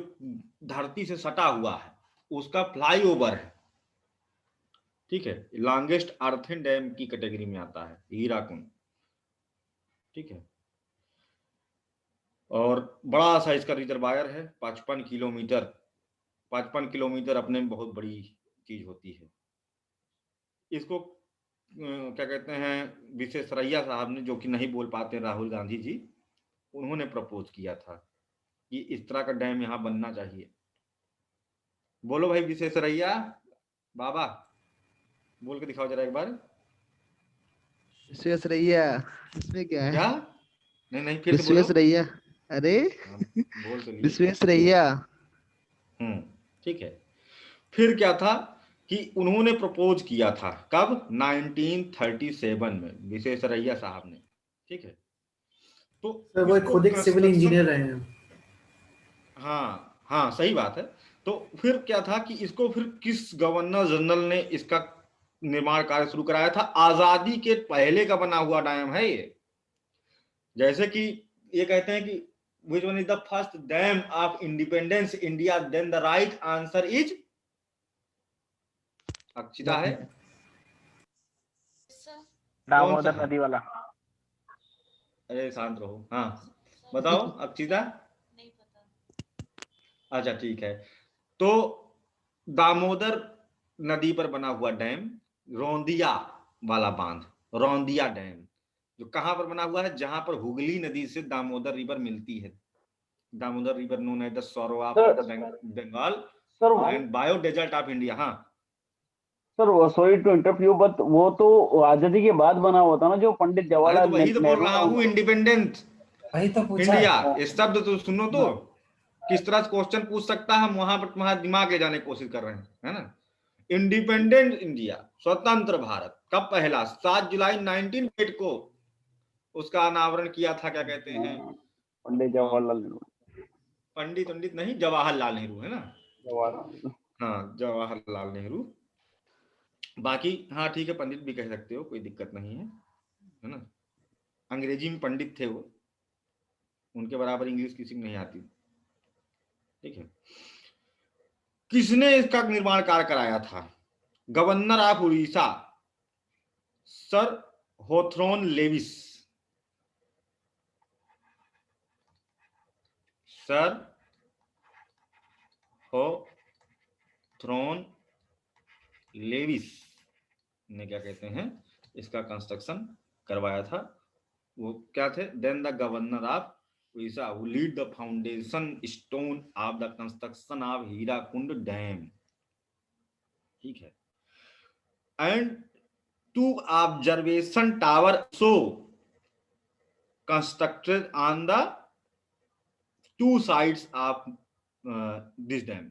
धरती से सटा हुआ है, उसका फ्लाईओवर है, ठीक है, लॉन्गेस्ट अर्थन डैम की कैटेगरी में आता है हीराकुंड, ठीक है। और बड़ा सा इसका रिजर्वायर है, 55 किलोमीटर। 55 किलोमीटर अपने में बहुत बड़ी चीज होती है। इसको क्या कहते हैं, विश्वेश्वरैया साहब ने, जो कि नहीं बोल पाते राहुल गांधी जी, उन्होंने प्रपोज किया था कि इस तरह का डैम यहाँ बनना चाहिए। बोलो भाई विश्वेश्वरैया बाबा, बोल के दिखाओ जरा एक बार। विश्वेश्वरैया, इसमें क्या है? क्या? नहीं फिर से बोलो। विश्वेश्वरैया, अरे बोल तो लिए। विश्वेश्वरैया। ठीक है। फिर क्या था कि उन्होंने प्रपोज किया था, कब? 1937 में विश्वेश्वरैया साहब ने, ठीक है। तो सर वो खुद एक सिविल इंजीनियर रहे हैं। हाँ सही बात है। तो फिर क्या था कि इसको फिर किस गवर्नर जनरल ने इसका निर्माण कार्य शुरू कराया था? आजादी के पहले का बना हुआ डैम है ये। जैसे कि ये कहते हैं कि which one is the first dam of independence India, then the right answer is Akshita है। दामोदर नदी वाला। अरे शांत रहो। हाँ बताओ अक्षिता। अच्छा ठीक है। तो दामोदर नदी पर बना हुआ डैम, रौंदिया वाला बांध, रौंदिया डैम, जो कहां पर बना हुआ है? जहां पर हुगली नदी से दामोदर रिवर मिलती है। Damodar river known as the sorrow of Bengal and bio desert of India. हाँ sir sorry to interrupt you, but वो तो आजादी के बाद बना हुआ था ना, जो पंडित जवाहरलाल तो वही तो बोल रहा हूँ, इंडिपेंडेंट वही तो पूछा इंडिया। इस शब्द तो सुनो तो, किस तरह से क्वेश्चन पूछ सकता है, हम वहां पर तुम्हारा दिमाग ले जाने की कोशिश कर रहे हैं, है ना। इंडिपेंडेंट इंडिया, स्वतंत्र भारत, कब पहला? 7 जुलाई 1908 को उसका अनावरण किया था। क्या कहते हैं? पंडित जवाहरलाल नेहरू। पंडित नहीं, जवाहरलाल नेहरू, है ना। जवाहरलाल, हाँ जवाहरलाल नेहरू। बाकी हाँ ठीक है, पंडित भी कह सकते हो, कोई दिक्कत नहीं है ना। अंग्रेजी में पंडित थे वो, उनके बराबर इंग्लिश किसी को नहीं आती, ठीक है। किसने इसका निर्माण कार्य कराया था? Governor of Orissa sir Hawthorne Lewis. Sir Hawthorne Lewis ने क्या कहते हैं, इसका कंस्ट्रक्शन करवाया था। वो क्या थे? Then the governor of Orissa who lead the foundation stone of the construction of Hirakud dam, ठीक है। And 2 observation tower so constructed on the 2 sides of this dam.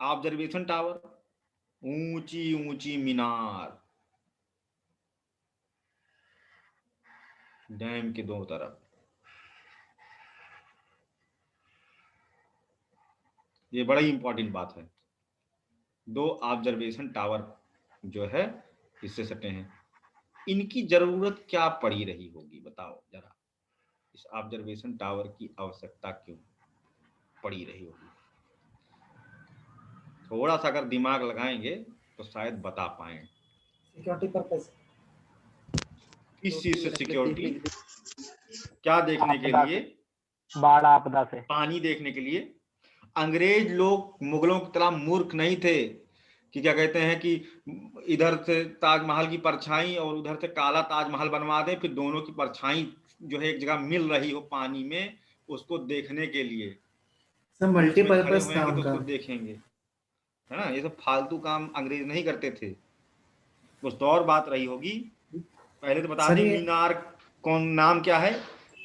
Observation tower, ऊंची ऊंची मीनार डैम के दोनों तरफ। ये बड़ा ही इंपॉर्टेंट बात है। 2 ऑब्जर्वेशन टावर जो है इससे सटे हैं। इनकी जरूरत क्या पड़ी रही होगी, बताओ जरा। इस ऑब्जर्वेशन टावर की आवश्यकता क्यों पड़ी रही होगी? थोड़ा सा अगर दिमाग लगाएंगे तो शायद बता पाए। Security purpose. किस चीज से सिक्योरिटी? क्या देखने के लिए? बाढ़ आपदा से। पानी देखने के लिए। अंग्रेज लोग मुगलों की तरह मूर्ख नहीं थे कि क्या कहते हैं कि इधर से ताजमहल की परछाई और उधर से काला ताजमहल बनवा दें, फिर दोनों की परछाई जो है एक जगह मिल रही हो पानी में, उसको देखने के लिए सब मल्टीपर्पज था तो उनका। उसको देखेंगे, है ना। ये सब फालतू काम अंग्रेज नहीं करते थे। कुछ तो और बात रही होगी। पहले तो बता दें मीनार कौन, नाम क्या है?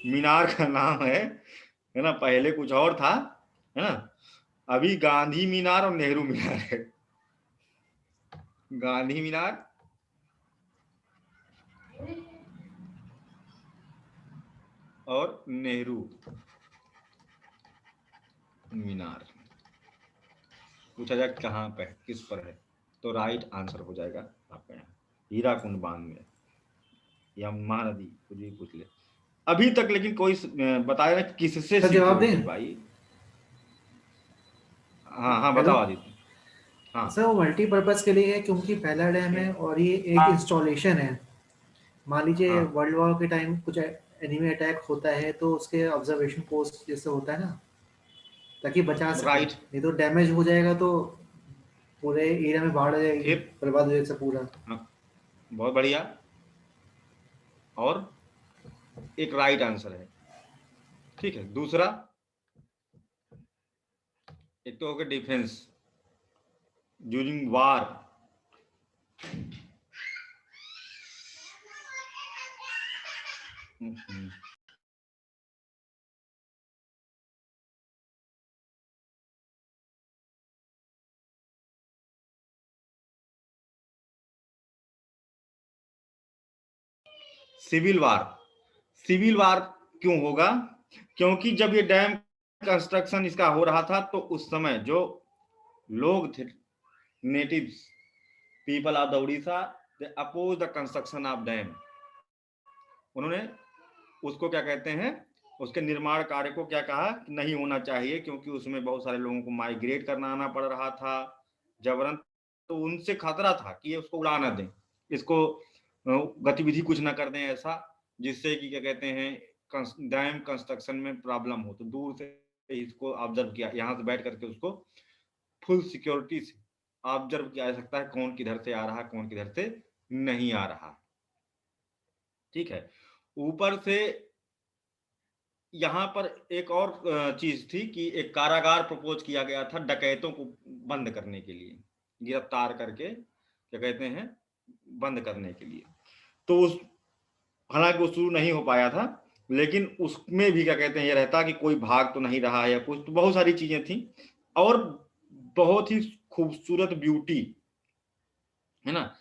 मीनार का नाम है ना, पहले कुछ और था, है ना। अभी गांधी मीनार और नेहरू मीनार है। गांधी मीनार और नेहरू मीनार। पूछा जाए कहाँ पे, किस पर है, तो राइट आंसर हो जाएगा आपका यहाँ हीराकुंड बांध में या महानदी, कुछ भी पूछ ले। अभी तक लेकिन कोई बताया ना किससे जवाब दें भाई? हाँ बताओ आदित्य। हाँ सर वो मल्टीपर्पज के लिए है क्योंकि पहला डैम है और ये एक इंस्टॉलेशन है। मान लीजिए हाँ वर्ल्ड वॉर के टाइम कुछ एनिमी अटैक होता है तो उसके ऑब्जर्वेशन पोस्ट जैसे होता है ना, ताकि बचा सके, राइट। नहीं तो डैमेज हो जाएगा तो पूरे एरिया में बाढ़ आ जाएगी, फिर बर्बाद हो जाएगा पूरा। हाँ, बहुत बढ़िया। और एक राइट आंसर है। ठीक है, दूसरा, एक तो हो गया defence during war. Civil war. Civil war क्यों होगा? क्योंकि जब ये डैम कंस्ट्रक्शन इसका हो रहा था तो उस समय जो लोग थे, natives people of the Orissa, they oppose the construction of dam. उन्होंने उसको क्या कहते हैं, उसके निर्माण कार्य को क्या कहा, नहीं होना चाहिए, क्योंकि उसमें बहुत सारे लोगों को माइग्रेट करना आना पड़ रहा था जबरन। तो उनसे खतरा था कि ये उसको उड़ा ना दें, इसको गतिविधि कुछ ना कर दें ऐसा, जिससे कि क्या कहते हैं डैम कंस्ट्रक्शन में प्रॉब्लम हो। तो दूर से इसको ऑब्जर्व किया, यहाँ से बैठ करके उसको फुल सिक्योरिटी से ऑब्जर्व किया जा सकता है, कौन किधर से आ रहा है, कौन किधर से नहीं आ रहा। ठीक है, ऊपर से यहाँ पर एक और चीज थी कि एक कारागार प्रपोज किया गया था डकैतों को बंद करने के लिए, गिरफ्तार करके क्या कहते हैं बंद करने के लिए। तो उस हालांकि वो शुरू नहीं हो पाया था, लेकिन उसमें भी क्या कहते हैं ये रहता कि कोई भाग तो नहीं रहा है या कुछ, तो बहुत सारी चीजें थी। और बहुत ही खूबसूरत ब्यूटी है ना,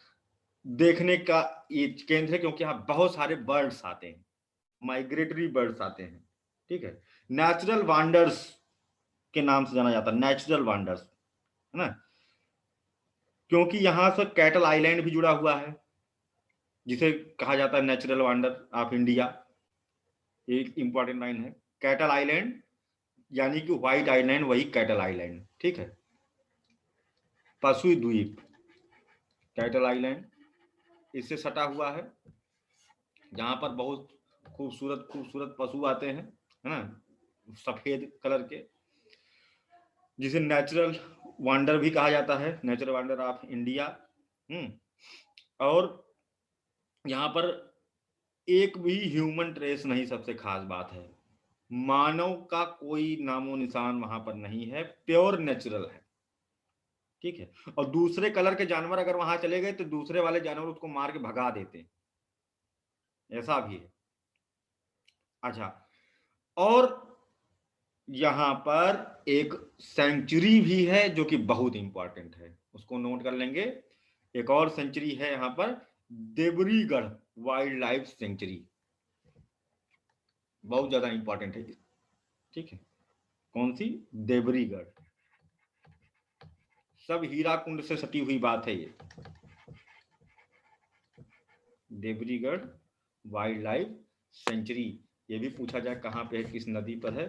देखने का ये केंद्र है, क्योंकि यहाँ बहुत सारे बर्ड्स आते हैं, माइग्रेटरी बर्ड्स आते हैं। ठीक है, नेचुरल वांडर्स के नाम से जाना जाता है, नेचुरल वांडर्स, है ना, क्योंकि यहाँ से कैटल आइलैंड भी जुड़ा हुआ है, जिसे कहा जाता है नेचुरल वांडर ऑफ इंडिया। एक इंपॉर्टेंट लाइन है, कैटल आइलैंड यानी कि व्हाइट आइलैंड वही कैटल आइलैंड। ठीक है, पशु द्वीप कैटल आइलैंड इससे सटा हुआ है, जहां पर बहुत खूबसूरत खूबसूरत पशु आते हैं, है ना, सफेद कलर के, जिसे नेचुरल वांडर भी कहा जाता है, नेचुरल वांडर ऑफ इंडिया। और यहाँ पर एक भी ह्यूमन ट्रेस नहीं, सबसे खास बात है, मानव का कोई नामो निशान वहां पर नहीं है, प्योर नेचुरल है। ठीक है, और दूसरे कलर के जानवर अगर वहां चले गए तो दूसरे वाले जानवर उसको मार के भगा देते हैं, ऐसा भी है। अच्छा, और यहां पर एक सेंचुरी भी है जो कि बहुत इंपॉर्टेंट है, उसको नोट कर लेंगे। एक और सेंचुरी है यहाँ पर, देवरीगढ़ वाइल्ड लाइफ सेंचुरी, बहुत ज्यादा इंपॉर्टेंट है। ठीक है, कौन सी? देवरीगढ़। सब हीरा कुंड से सटी हुई बात है ये, देवरीगढ़ वाइल्ड लाइफ सेंचुरी। ये भी पूछा जाए कहाँ पे है, किस नदी पर है,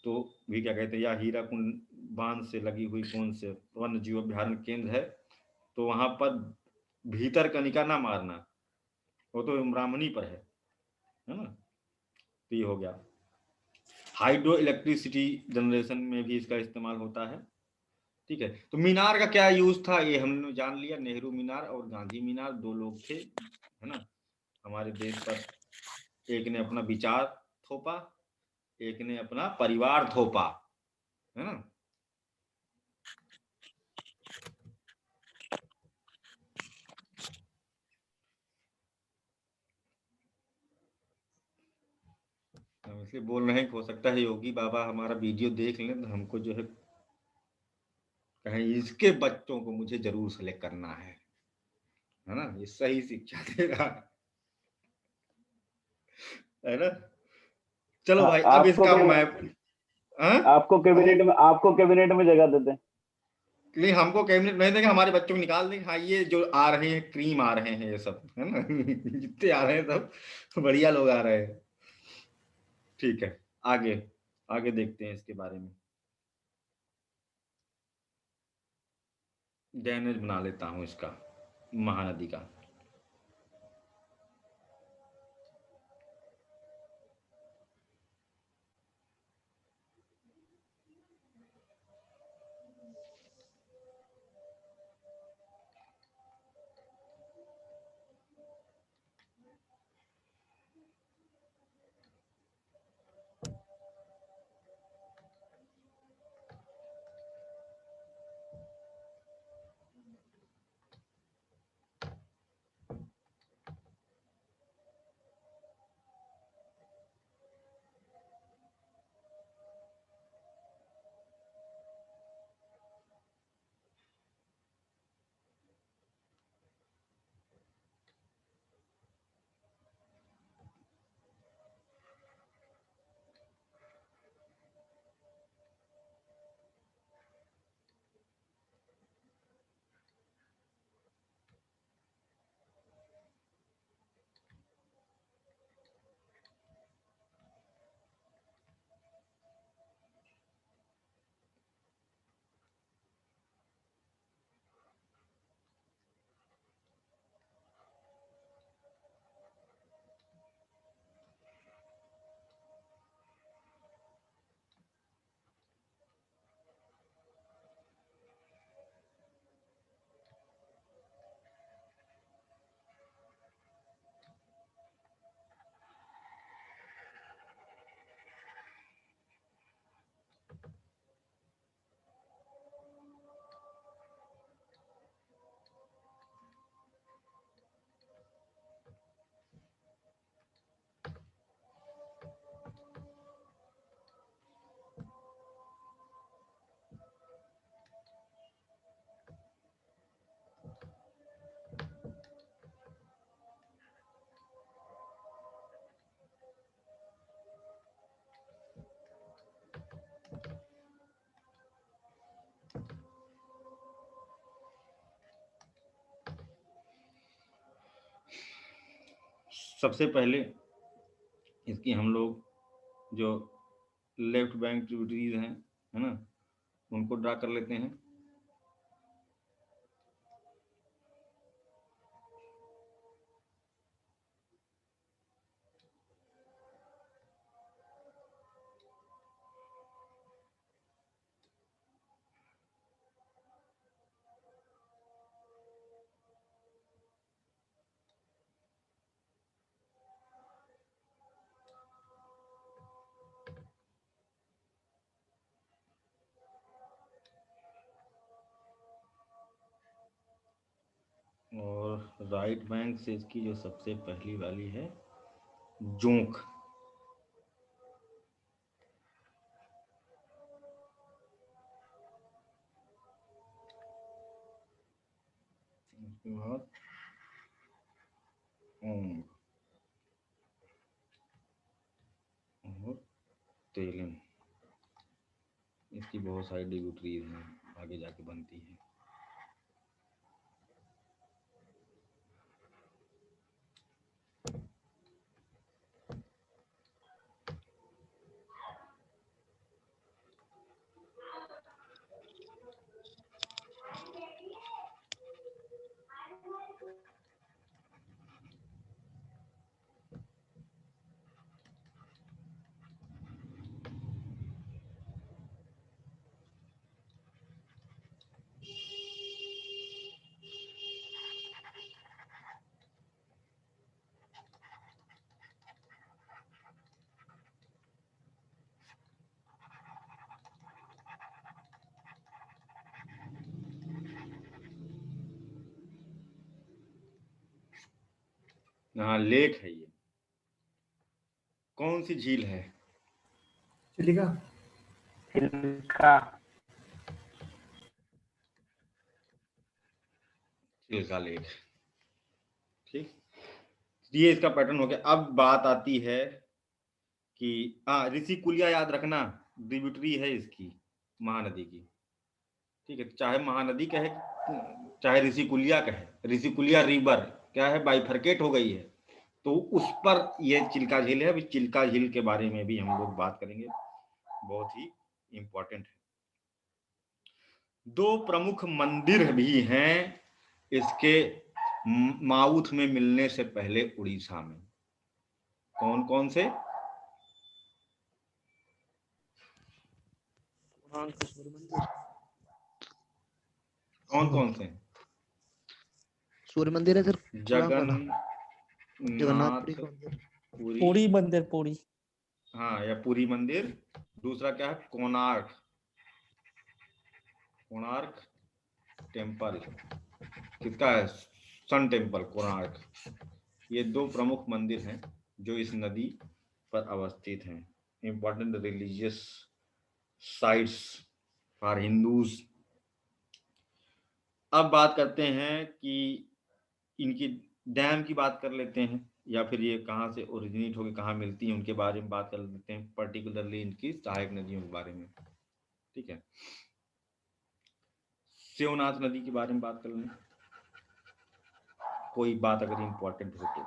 तो भी क्या कहते हैं, या हीरा कुंड बांध से लगी हुई कौन से वन्य जीव अभ्यारण्य केंद्र है, तो वहां पर भीतर कनिका ना मारना, वो तो ब्राह्मणी पर है ना। तो ये हो गया। हाइड्रो इलेक्ट्रिसिटी जनरेशन में भी इसका इस्तेमाल होता है। ठीक है, तो मीनार का क्या यूज था ये हमने जान लिया, नेहरू मीनार और गांधी मीनार, दो लोग थे, है ना, हमारे देश पर। एक ने अपना विचार थोपा, एक ने अपना परिवार थोपा, है ना। हम इसलिए बोल रहे हैं कि हो सकता है योगी बाबा हमारा वीडियो देख लें तो हमको जो है कहें इसके बच्चों को मुझे जरूर सेलेक्ट करना है ना, ये सही शिक्षा देगा, है ना। चलो भाई, अब इसका मैं आपको कैबिनेट में जगह देते हैं। नहीं, हमको कैबिनेट नहीं देंगे, हमारे बच्चों को निकाल देंगे। हाँ, ये जो आ रहे हैं क्रीम आ रहे हैं, ये सब है ना जितने आ रहे हैं सब बढ़िया लोग आ रहे हैं। ठीक है, आगे आगे देखते हैं इसके बारे में। ड्रेनेज बना लेता हूँ इसका, महानदी का। सबसे पहले इसकी हम लोग जो लेफ्ट बैंक ट्रिब्यूटरीज हैं, है ना, उनको ड्रा कर लेते हैं। और राइट बैंक से इसकी जो सबसे पहली वाली है जोंक, उसके बाद ओंग और तेलन। इसकी बहुत सारी ट्रिब्यूटरीज हैं, आगे जाके बनती है। यहाँ लेक है। ये कौन सी झील है? चिलिका। चिल्का। चिल्का लेक। ठीक, ये इसका पैटर्न हो गया। अब बात आती है कि ऋषिकुलिया याद रखना, ट्रिब्यूटरी है इसकी महानदी की। ठीक है, चाहे महानदी कहे चाहे ऋषिकुलिया कहे, ऋषिकुलिया रिवर क्या है, बाइफरकेट हो गई है, तो उस पर यह चिल्का झील है। अभी चिल्का झील के बारे में भी हम लोग बात करेंगे, बहुत ही इंपॉर्टेंट है। दो प्रमुख मंदिर भी हैं इसके माउथ में मिलने से पहले उड़ीसा में। कौन कौन से? कौन कौन से? सूर्य मंदिर है सर। जगन्नाथ पुरी, पूरी मंदिर, पूरी। हाँ, या पुरी मंदिर। दूसरा क्या है? कोणार्क, कोणार्क टेम्पल। किसका है? Sun temple, Konark. ये दो प्रमुख मंदिर हैं जो इस नदी पर अवस्थित हैं। Important religious sites for Hindus. अब बात करते हैं कि इनकी डैम की बात कर लेते हैं, या फिर ये कहाँ से ओरिजिनेट होकर कहाँ मिलती हैं उनके बारे में बात कर लेते हैं, पर्टिकुलरली इनकी सहायक नदियों के बारे में। ठीक है, शिवनाथ नदी के बारे में बात कर लें, कोई बात अगर इंपॉर्टेंट हो तो।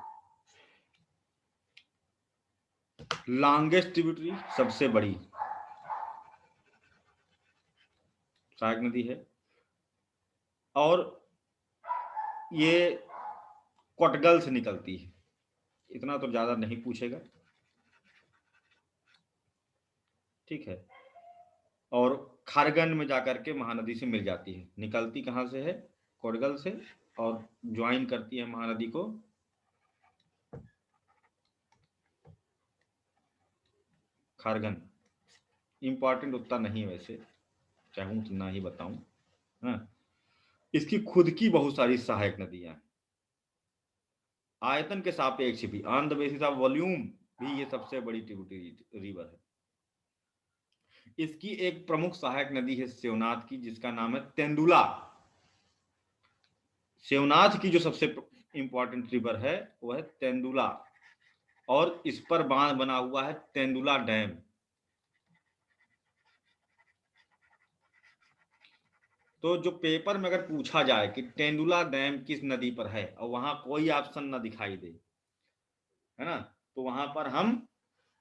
लॉन्गेस्ट ट्रिब्यूटरी, सबसे बड़ी सहायक नदी है, और ये कोटगल से निकलती है। इतना तो ज्यादा नहीं पूछेगा, ठीक है। और खारगन में जाकर के महानदी से मिल जाती है। निकलती कहाँ से है? कोटगल से, और ज्वाइन करती है महानदी को खारगन। इंपॉर्टेंट उतना नहीं वैसे, चाहूँ उतना ही बताऊं। हाँ, इसकी खुद की बहुत सारी सहायक नदियां हैं। आयतन के सापेक्ष भी, on the basis of volume भी, ये सबसे बड़ी ट्रिब्यूटरी रिवर है। इसकी एक प्रमुख सहायक नदी है शिवनाथ की, जिसका नाम है तेंदुला। शिवनाथ की जो सबसे इंपॉर्टेंट रिवर है वो है तेंदुला, और इस पर बांध बना हुआ है तेंदुला डैम। तो जो पेपर में अगर पूछा जाए कि तेंदुला डैम किस नदी पर है, और वहां कोई ऑप्शन ना दिखाई दे, है ना, तो वहां पर हम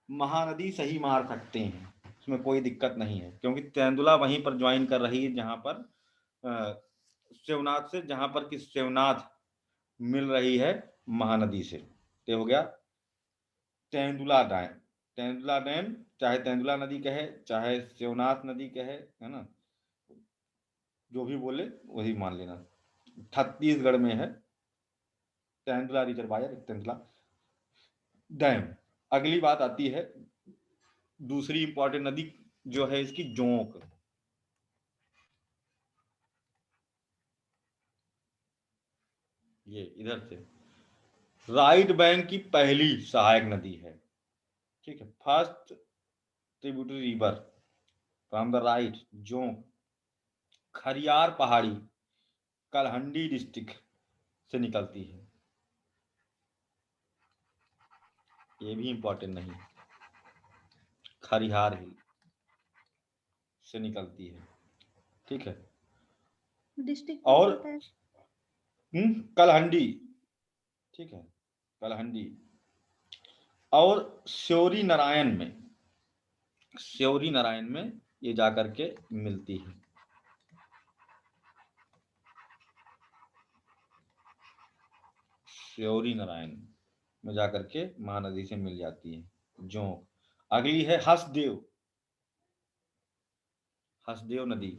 महानदी सही मार सकते हैं, उसमें कोई दिक्कत नहीं है, क्योंकि तेंदुला वहीं पर ज्वाइन कर रही है जहां पर शिवनाथ से, जहां पर कि शिवनाथ मिल रही है महानदी से। तो हो गया तेंदुला डैम। तेंदुला डैम, चाहे तेंदुला नदी कहे चाहे शिवनाथ नदी कहे, है ना, जो भी बोले वही मान लेना। छत्तीसगढ़ में है तेंदुला रिजर्वायर, तेंदुला डैम। अगली बात आती है दूसरी इंपॉर्टेंट नदी जो है इसकी, जोंक। ये इधर से राइट बैंक की पहली सहायक नदी है, ठीक है। First tributary river from the right, Jonk, Khariar पहाड़ी, कलहंडी डिस्ट्रिक्ट से निकलती है। ये भी इंपॉर्टेंट नहीं, खरियार हिल से निकलती है, ठीक है। डिस्ट्रिक्ट और पता है? कलहंडी, ठीक है, कलहंडी। और श्योरी नारायण में, श्योरी नारायण में ये जाकर के मिलती है। श्योरी नारायण में जाकर के महानदी से मिल जाती है जोंक। अगली है हसदेव, हसदेव नदी,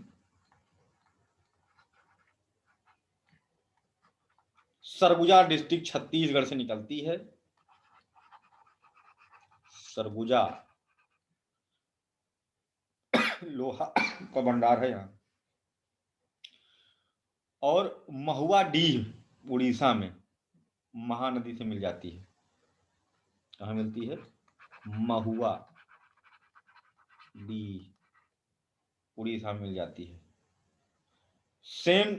सरगुजा डिस्ट्रिक्ट छत्तीसगढ़ से निकलती है। सरगुजा लोहा का भंडार है यहाँ। और महुआ डीह उड़ीसा में महानदी से मिल जाती है। कहाँ मिलती है? महुआ डीह उड़ीसा में मिल जाती है। सेम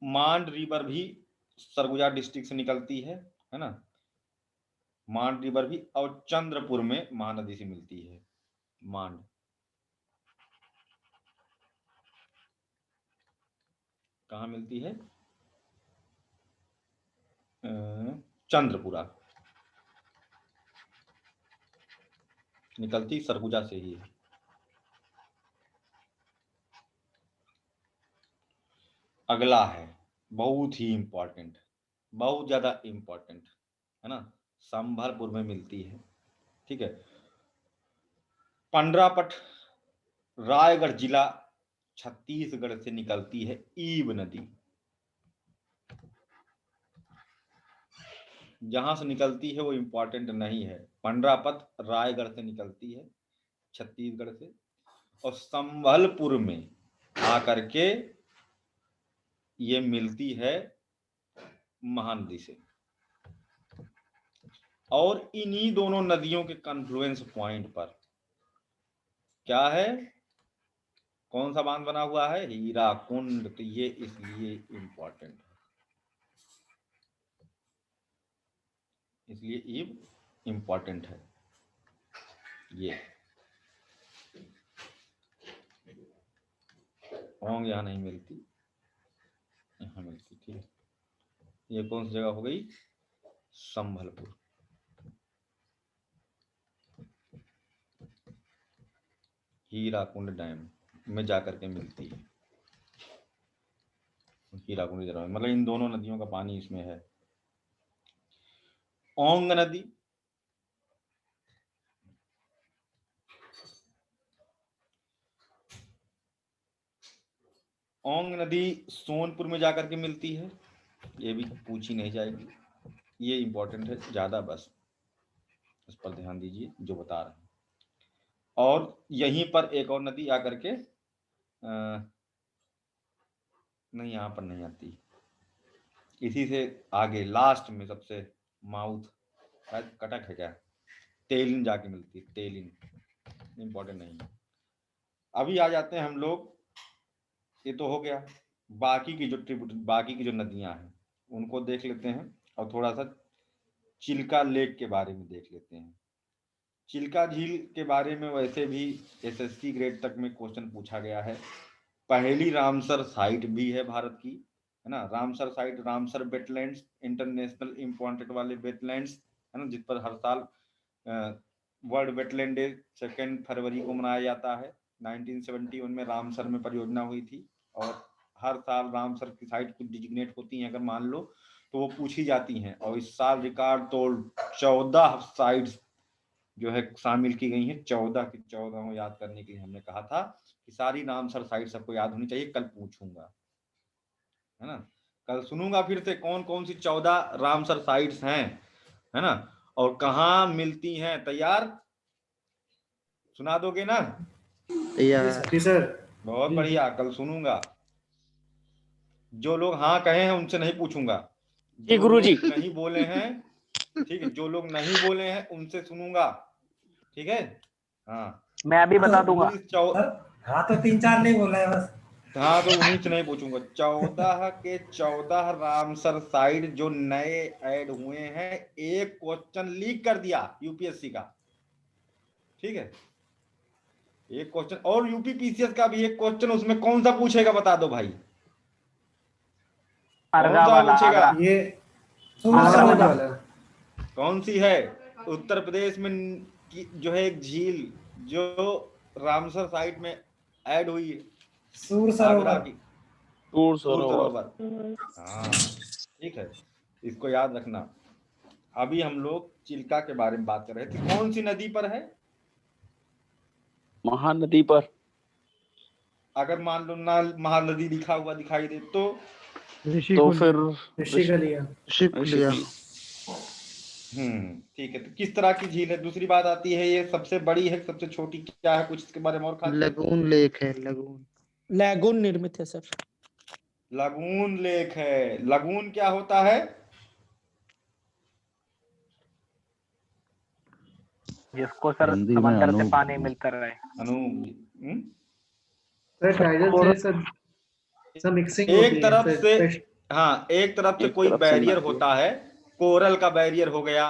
मांड रिवर भी सरगुजा डिस्ट्रिक्ट से निकलती है ना, मांड रिवर भी, और चंद्रपुर में महानदी से मिलती है मांड। कहाँ मिलती है? चंद्रपुरा, निकलती सरगुजा से ही है। अगला है बहुत ही इंपॉर्टेंट, बहुत ज्यादा इंपॉर्टेंट है ना, संभलपुर में मिलती है। ठीक है, पंडरापट रायगढ़ जिला छत्तीसगढ़ से निकलती है ईब नदी। जहां से निकलती है वो इंपॉर्टेंट नहीं है, पंडरापत रायगढ़ से निकलती है छत्तीसगढ़ से, और संभलपुर में आकर के ये मिलती है महानदी से। और इन्हीं दोनों नदियों के कन्फ्लुएंस पॉइंट पर क्या है, कौन सा बांध बना हुआ है, हीराकुंड। तो ये इसलिए इंपॉर्टेंट है, इसलिए ईब इंपॉर्टेंट है। ये ओंग यहाँ नहीं मिलती, यहाँ मिलती। ठीक है, ये कौन सी जगह हो गई, संभलपुर। हीराकुंड डैम में जाकर के मिलती है हीराकुंड जगह, मतलब इन दोनों नदियों का पानी इसमें है। ओंग नदी ओंग नदी सोनपुर में जाकर के मिलती है, ये भी पूछी नहीं जाएगी, ये इंपॉर्टेंट है ज्यादा, बस इस पर ध्यान दीजिए जो बता रहे हैं। और यहीं पर एक और नदी आकर के नहीं, यहाँ पर नहीं आती, इसी से आगे लास्ट में सबसे माउथ कटक है क्या, तेलिन जाके मिलती है, तेलिन इंपॉर्टेंट नहीं है। अभी आ जाते हैं हम लोग, ये तो हो गया, बाकी की जो नदियां हैं उनको देख लेते हैं, और थोड़ा सा चिल्का लेक के बारे में देख लेते हैं। चिल्का झील के बारे में वैसे भी एसएससी ग्रेड तक में क्वेश्चन पूछा गया है। पहली रामसर साइट भी है भारत की, है ना, Ramsar site, Ramsar wetlands, international important वाले वेटलैंड्स, है ना, जिस पर हर साल वर्ल्ड वेटलैंड डे 2 फरवरी को मनाया जाता है। 1971 में रामसर में परियोजना हुई थी, और हर साल रामसर की साइट कुछ डिजिग्नेट होती हैं, अगर मान लो तो वो पूछी जाती हैं, और इस साल रिकॉर्ड तोड़ 14 साइट्स जो है शामिल की गई हैं। 14 की 14 याद करने के लिए हमने कहा था कि सारी रामसर साइट सबको याद होनी चाहिए, कल पूछूंगा, है ना, कल सुनूंगा फिर से कौन कौन सी 14 रामसर साइट्स हैं, है ना, और कहाँ मिलती हैं। तैयार, सुना दोगे ना? जी सर। बहुत बढ़िया, कल सुनूंगा। जो लोग हाँ कहे हैं उनसे नहीं पूछूंगा, जी गुरुजी। नहीं बोले हैं, ठीक है, जो लोग नहीं बोले हैं उनसे सुनूंगा, ठीक है। हाँ, मैं अभी बता दूंगा। हाँ तो 3-4 नहीं बोला है बस। हाँ, तो उन्हीं से नहीं पूछूंगा। 14 के 14 रामसर साइट जो नए ऐड हुए हैं, एक क्वेश्चन लीक कर दिया यूपीएससी का, ठीक है, एक क्वेश्चन, और यूपीपीसीएस का भी एक क्वेश्चन, उसमें कौन सा पूछेगा बता दो भाई, कौन सा पूछेगा? ये कौन सी है? उत्तर प्रदेश में जो है एक झील जो रामसर साइट में ऐड हुई है, सूर सरोवर। हाँ, ठीक है, इसको याद रखना। अभी हम लोग चिल्का के बारे में बात कर रहे थे, कौन सी नदी पर है? महानदी पर। अगर मान लो ना महानदी लिखा हुआ दिखाई दे तो फिर ठीक है। तो किस तरह की झील है? दूसरी बात आती है, ये सबसे बड़ी है, सबसे छोटी क्या है, कुछ इसके बारे में और खास? लगून लेक है, लगून निर्मित है सर। लगून लेक है। लगून क्या होता है? जिसको सर समंदर से पानी मिलता रहे। एक तरफ से, हाँ, एक तरफ से कोई बैरियर होता है, कोरल का बैरियर हो गया,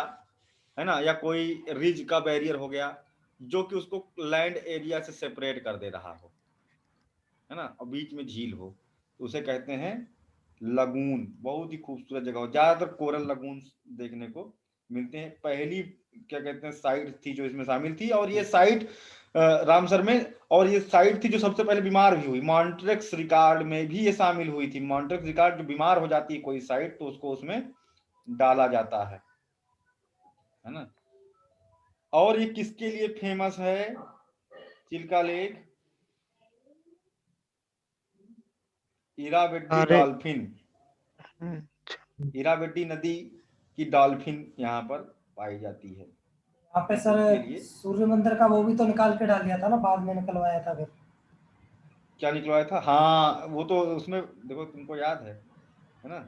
है ना, या कोई रिज का बैरियर हो गया, जो कि उसको लैंड एरिया से सेपरेट कर दे रहा हो, है ना, और बीच में झील हो, तो उसे कहते हैं लगून। बहुत ही खूबसूरत जगह हो, ज्यादातर कोरल लगून देखने को मिलते हैं। पहली क्या कहते हैं साइट थी जो इसमें शामिल थी, और ये साइट रामसर में, और ये साइट थी जो सबसे पहले बीमार भी हुई। मॉन्ट्रेक्स रिकॉर्ड में भी ये शामिल हुई थी। मॉन्ट्रेक्स रिकॉर्ड, जो बीमार हो जाती है कोई साइट तो उसको उसमें डाला जाता है ना। और ये किसके लिए फेमस है चिल्का लेक? इरावदी डॉल्फिन, इरावदी नदी की डॉल्फिन यहाँ पर पाई जाती है। यहाँ पे सर सूर्य मंदिर का वो भी तो निकाल के डाल दिया था ना, बाद में निकलवाया था फिर। क्या निकलवाया था? हाँ, वो तो उसमें देखो, तुमको याद है ना?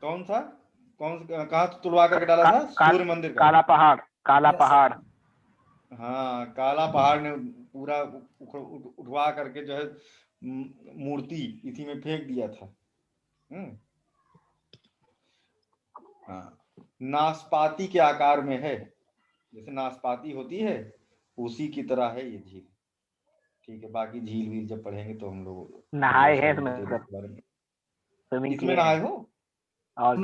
कौन सा, कहाँ तुड़वा करके डाला था? सूर्य मंदिर का काला पहाड़, काला पहाड़। हाँ, काला पहाड़ ने पूरा उठवा करके जो है मूर्ति इसी में फेंक दिया था। हाँ, नाशपाती के आकार में है, जैसे नाशपाती होती है उसी की तरह है ये झील। ठीक है, बाकी झील वील जब पढ़ेंगे तो हम लोग नहाए हैं इसमें, इसमें नहाए हो? और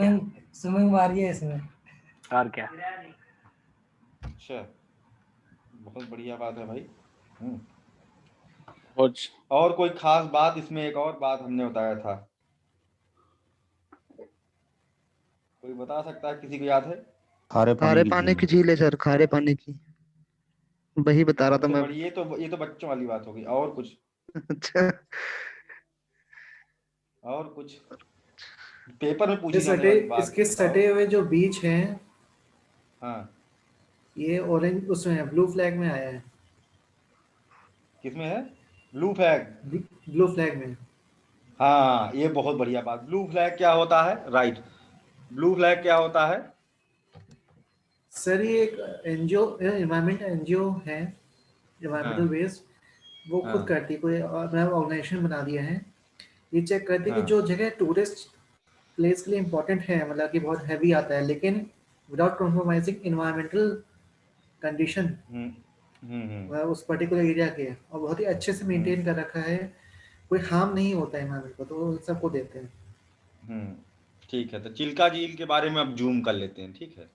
स्विमिंग मारी है इसमें, और क्या। अच्छा, बहुत बढ़िया बात है भाई। और कोई खास बात इसमें? एक और बात हमने बताया था, कोई बता सकता है? किसी को याद है? खारे पानी की झील है सर, खारे पानी की, वही बता रहा था मैं। ये तो बच्चों वाली बात होगी। और कुछ? अच्छा, और कुछ पेपर में पूछी जाने वाली बात? इसके सटे हुए जो बीच हैं, हाँ, ये ऑरेंज उसमें है, ब्लू फ्लैग में आया है। किसमें है? ब्लू फ्लैग, ब्लू फ्लैग में। हाँ, ये बहुत बढ़िया बात। ब्लू फ्लैग क्या होता है? राइट, ब्लू फ्लैग क्या होता है? सर ये एक एनजीओ, एनवायरमेंट एनजीओ है, एनवायरमेंटल वेस्ट, वो खुद करती है, कोई ऑर्गेनाइजेशन बना दिया है। ये चेक करती है कि जो जगह टूरिस्ट प्लेस के लिए इम्पोर्टेंट है, मतलब कि बहुत हैवी आता है, लेकिन विदाउट कॉम्प्रोमाइजिंग एनवायरमेंटल कंडीशन उस पर्टिकुलर एरिया के, और बहुत ही अच्छे से मेंटेन कर रखा है, कोई हार्म नहीं होता है एनवायरमेंट को, तो सबको देते हैं। ठीक है, तो चिल्का झील के बारे में अब जूम कर लेते हैं। ठीक है,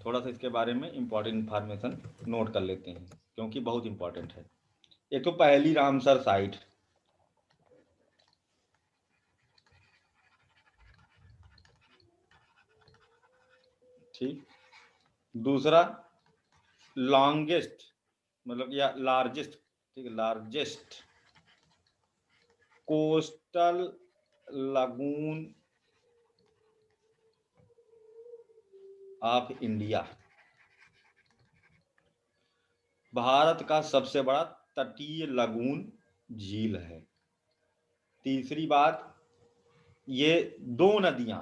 थोड़ा सा इसके बारे में इम्पोर्टेंट इंफॉर्मेशन नोट कर लेते हैं, क्योंकि बहुत इंपॉर्टेंट है। एक तो पहली रामसर साइट, ठीक। दूसरा लॉन्गेस्ट, मतलब या लार्जेस्ट, ठीक है, largest coastal lagoon of India, Bharat का सबसे बड़ा तटीय लगून झील है। तीसरी बात, ये दो नदियां,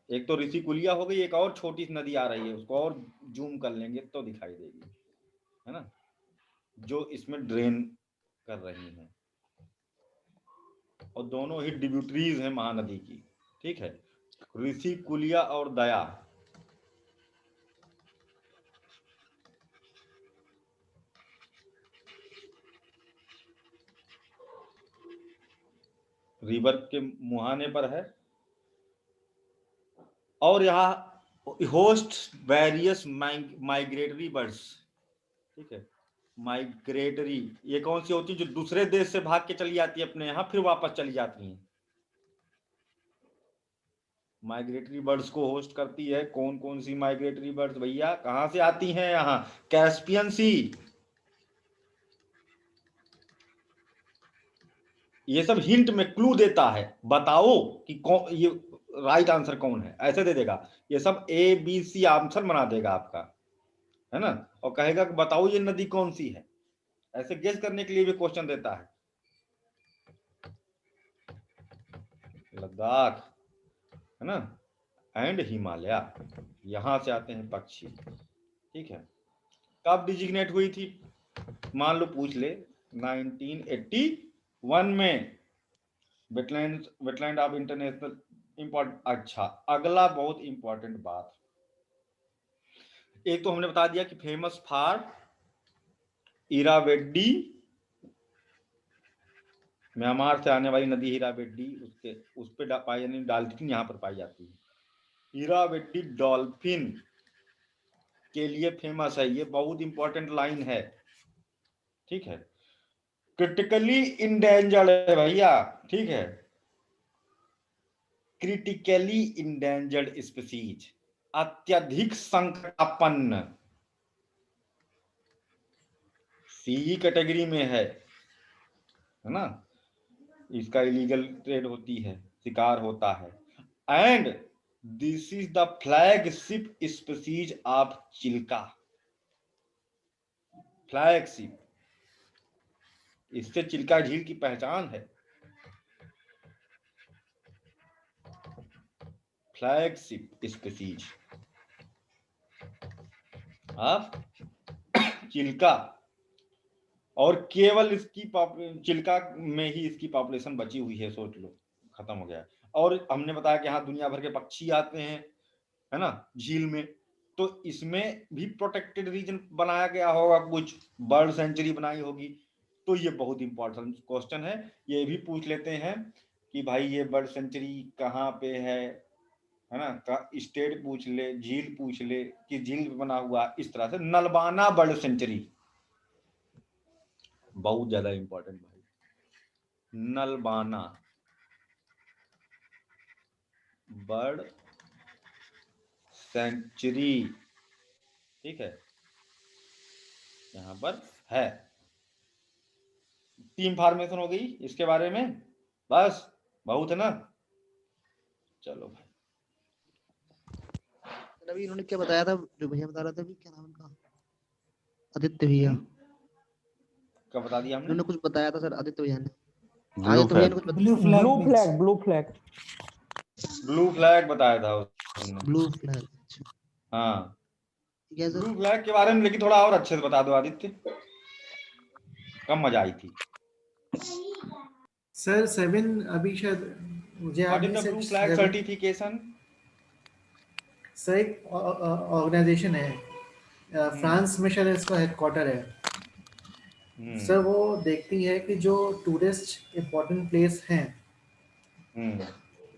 एक तो ऋषिकुलिया हो गई, एक और छोटी सी नदी आ रही है, उसको और जूम कर लेंगे तो दिखाई देगी, है ना, जो इसमें ड्रेन कर रही हैं, और दोनों ही ट्रिब्यूटरीज हैं महानदी की। ठीक है, ऋषिकुलिया और दया। रिवर के मुहाने पर है, और यहाँ होस्ट वेरियस माइग्रेटरी बर्ड्स। ठीक है, माइग्रेटरी ये कौन सी होती है? जो दूसरे देश से भाग के चली जाती है अपने यहाँ, फिर वापस चली जाती हैं। माइग्रेटरी बर्ड्स को होस्ट करती है। कौन कौन सी माइग्रेटरी बर्ड्स भैया? कहां से आती हैं यहाँ? कैस्पियन सी। ये सब हिंट में क्लू देता है, बताओ कि कौन ये राइट आंसर कौन है, ऐसे दे देगा। ये सब ABC आंसर बना देगा आपका, है ना, और कहेगा कि बताओ ये नदी कौन सी है। ऐसे गेस करने के लिए भी क्वेश्चन देता है। लद्दाख, है ना, एंड हिमालय, यहां से आते हैं पक्षी। ठीक है, कब डिजिग्नेट हुई थी? मान लो पूछ ले, 1981 में वेटलैंड ऑफ इंटरनेशनल इंपॉर्टेंट। अच्छा, अगला बहुत इंपॉर्टेंट बात, एक तो हमने बता दिया कि फेमस फॉर इरावदी, म्यांमार से आने वाली नदी इरावदी, उस पे पाई, यानी डॉल्फिन यहाँ पर पाई जाती है। इरावदी डॉल्फिन के लिए फेमस है। ये बहुत इंपॉर्टेंट लाइन है, ठीक है। क्रिटिकली इंडेंजर्ड है भैया, ठीक है, क्रिटिकली इंडेंजर्ड स्पीसीज, अत्यधिक संकटापन्न, सी कैटेगरी में है ना। इसका इलीगल ट्रेड होती है, शिकार होता है। And this is the flagship species of Chilka, flagship, इससे चिल्का झील की पहचान है। फ्लैगशिप स्पीसीज ऑफ चिल्का, और केवल इसकी चिल्का में ही इसकी पॉपुलेशन बची हुई है, सोच लो, खत्म हो गया। और हमने बताया कि यहाँ दुनिया भर के पक्षी आते हैं, है ना, झील में, तो इसमें भी प्रोटेक्टेड रीजन बनाया गया होगा, कुछ बर्ड सेंचुरी बनाई होगी। तो ये बहुत इंपॉर्टेंट क्वेश्चन है, ये भी पूछ लेते हैं कि भाई ये बर्ड सेंचुरी कहाँ पे है ना, स्टेट पूछ ले, झील पूछ ले कि झील बना हुआ, इस तरह से। नलबाना बर्ड सेंचुरी बहुत ज्यादा इंपॉर्टेंट भाई, नलबाना बर्ड सेंचुरी, ठीक है, यहां पर है। 3 फॉर्मेशन हो गई इसके बारे में, बस बहुत है ना। चलो भाई, अभी इन्होंने क्या बताया था, जो भैया बता रहा था, अभी क्या नाम उनका, आदित्य भैया, क्या बता दिया हमने? इन्होंने कुछ बताया था सर, आदित्य भैया ने, ब्लू आदित्य भैया ने फ्लैग, कुछ ब्लू फ्लैग ब्लू फ्लैग बताया था उसने। ब्लू फ्लैग, अच्छा हाँ, क्या सर? ब्लू फ्लैग के बारे में लेकिन थोड़ा और अच्छे से बता दो आदित्य, कम मजा आई थी सर 7 अभी शायद मुझे याद आदित्य। नहीं blue flag sir. Certification sir एक ऑर्गेनाइजेशन है, फ्रांस में शायद इसका हेडक्वार्टर है। सर वो देखती है कि जो टूरिस्ट इम्पोर्टेंट प्लेस हैं,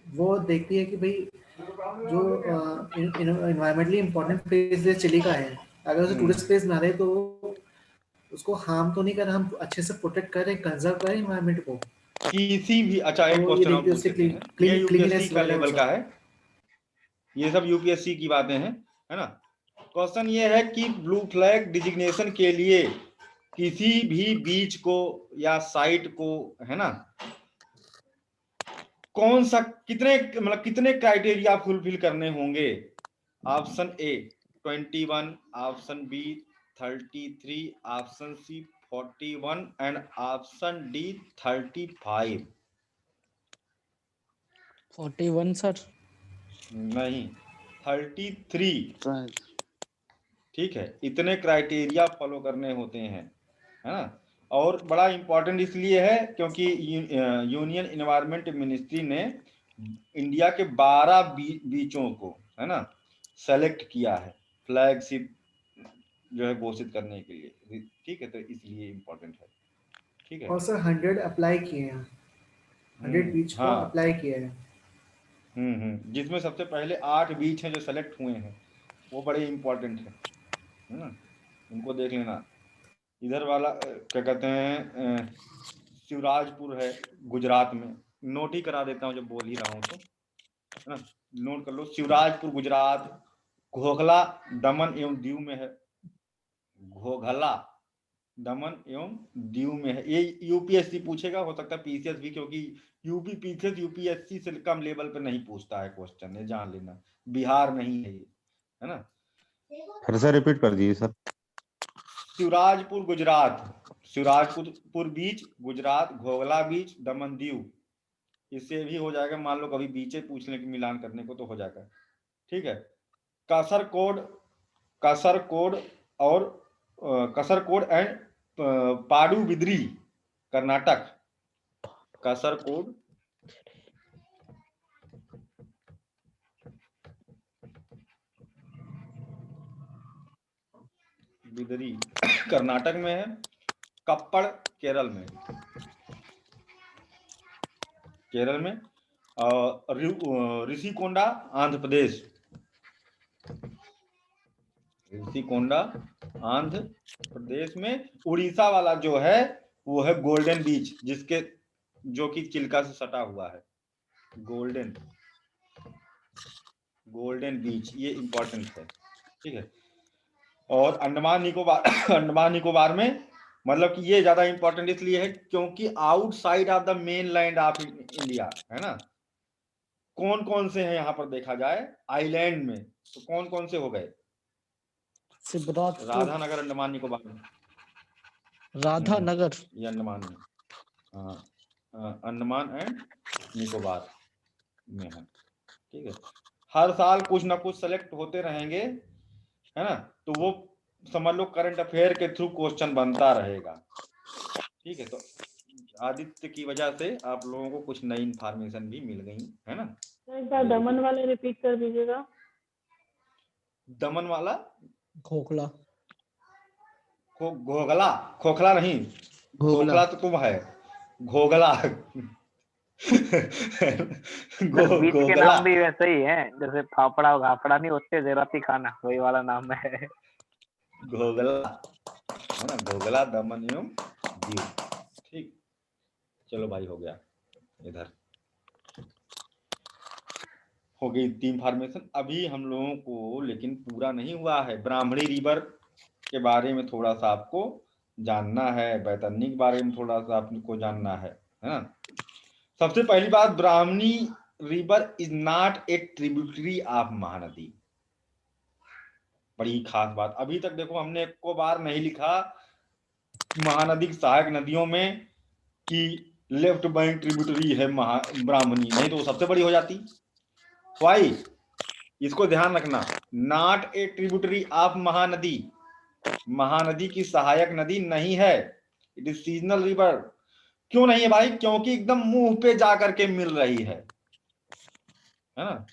वो देखती है कि भाई जो इन्वायरमेंटली इम्पोर्टेंट प्लेस जैसे चिली का है, अगर उसे टूरिस्ट प्लेस बना दे तो उसको हार्म तो नहीं कर रहा, हम अच्छे से प्रोटेक्ट करें, कंजर्व करें इन्वायरमेंट को किसी भी। अच्छा, एक तो क्वेश्चन ये और देखते पूछ लेते हैं, ये यूपीएससी का लेवल का है, ये सब यूपीएससी की बातें हैं, है ना। क्वेश्चन ये है कि ब्लू फ्लैग डिजिग्नेशन के लिए किसी भी बीच को या साइट को, है ना, कौन सा, कितने, मतलब कितने क्राइटेरिया फुलफिल करने होंगे? Option A 21, option B 33, option C 41 and option D 35। 41 sir. नहीं, 33, ठीक है। इतने क्राइटेरिया फॉलो करने होते हैं, है ना। और बड़ा इंपॉर्टेंट इसलिए है क्योंकि यूनियन एनवायरनमेंट मिनिस्ट्री ने इंडिया के 12 बीचों को, है ना, सेलेक्ट किया है फ्लैगशिप जो है घोषित करने के लिए, ठीक है, तो इसलिए इंपॉर्टेंट है, ठीक है। और सर 100 अप्लाई किए हैं, 100 बीच को अप्लाई किए हैं। जिसमें सबसे पहले 8 बीच हैं जो सेलेक्ट हुए हैं, वो बड़े इंपॉर्टेंट है ना, उनको देख लेना। इधर वाला क्या कहते हैं, शिवराजपुर है गुजरात में, नोट ही करा देता हूँ जब बोल ही रहा हूँ तो, है ना, नोट कर लो। शिवराजपुर गुजरात, घोघला दमन एवं दीव में है, घोघला दमन एवं दीव में है। ये यूपीएससी पूछेगा, हो सकता है पीसीएस भी, क्योंकि यूपी पीसीएस यूपीएससी से कम लेवल पे नहीं पूछता है क्वेश्चन, ये जान लेना, बिहार नहीं है ये, है ना। फिर से रिपीट कर दीजिए सर। शिवराजपुर गुजरात, शिवराजपुर बीच गुजरात, घोघला बीच दमन दीव, इससे भी हो जाएगा। मान लो कभी बीचे पूछ लें कि मिलान करने को तो हो जाएगा, ठीक है। कासरकोड और कासरकोड एंड पाडुबिद्री कर्नाटक, कासरकोड बिदरी कर्नाटक में है, कप्पड़ केरल में, ऋषिकोंडा आंध्र प्रदेश, ऋषिकोंडा आंध्र प्रदेश में। उड़ीसा वाला जो है वो है गोल्डन बीच, जिसके जो कि चिल्का से सटा हुआ है। गोल्डन बीच ये इंपॉर्टेंट है, ठीक है। और अंडमान निकोबार अंडमान निकोबार में मतलब कि ये ज्यादा इंपॉर्टेंट इसलिए है क्योंकि outside of the main land of India है ना। कौन कौन से हैं यहाँ पर देखा जाए आइलैंड में, तो कौन कौन से हो गए? शिवराजपुर, राधानगर अंडमान निकोबार में। राधानगर ये अंडमान में, हाँ अंडमान एंड निकोबार में है, ठीक है। हर साल कुछ ना कुछ सेलेक्ट होते रहेंगे, है ना। तो वो समझ लो करंट अफेयर के थ्रू क्वेश्चन बनता रहेगा, ठीक है। तो आदित्य की वजह से आप लोगों को कुछ नई इंफॉर्मेशन भी मिल गई, है ना। एक बार दमन वाले रिपीट कर दीजिएगा। दमन वाला खोखला, घोगला, खोखला नहीं, घोगला। खोखला तो तुम है, घोगला बीच के नाम भी वैसे ही है जैसे फाफड़ा और घाफड़ा नहीं होते, जेराती खाना वही वाला नाम है। घोगला है ना, घोगला दमन एवं दीव, ठीक। चलो भाई हो गया, इधर हो गई 3 फॉर्मेशन। अभी हम लोगों को लेकिन पूरा नहीं हुआ है। ब्राह्मणी रिवर के बारे में थोड़ा सा आपको जानना है, बैतरणी के बारे में थोड़ा सा आपको जानना है ना। सबसे पहली बात, Brahmani river is not a tributary of Mahanadi. बड़ी खास बात, अभी तक देखो हमने एक को बार नहीं लिखा महानदी की सहायक नदियों में कि लेफ्ट बैंक ट्रिब्यूटरी है ब्राह्मणी, नहीं तो वो सबसे बड़ी हो जाती। वाई, इसको ध्यान रखना, not a tributary of Mahanadi, Mahanadi की सहायक नदी नहीं है, इट इज सीजनल रिवर। क्यों नहीं है भाई? क्योंकि एकदम मुंह पे जाकर के मिल रही है ना।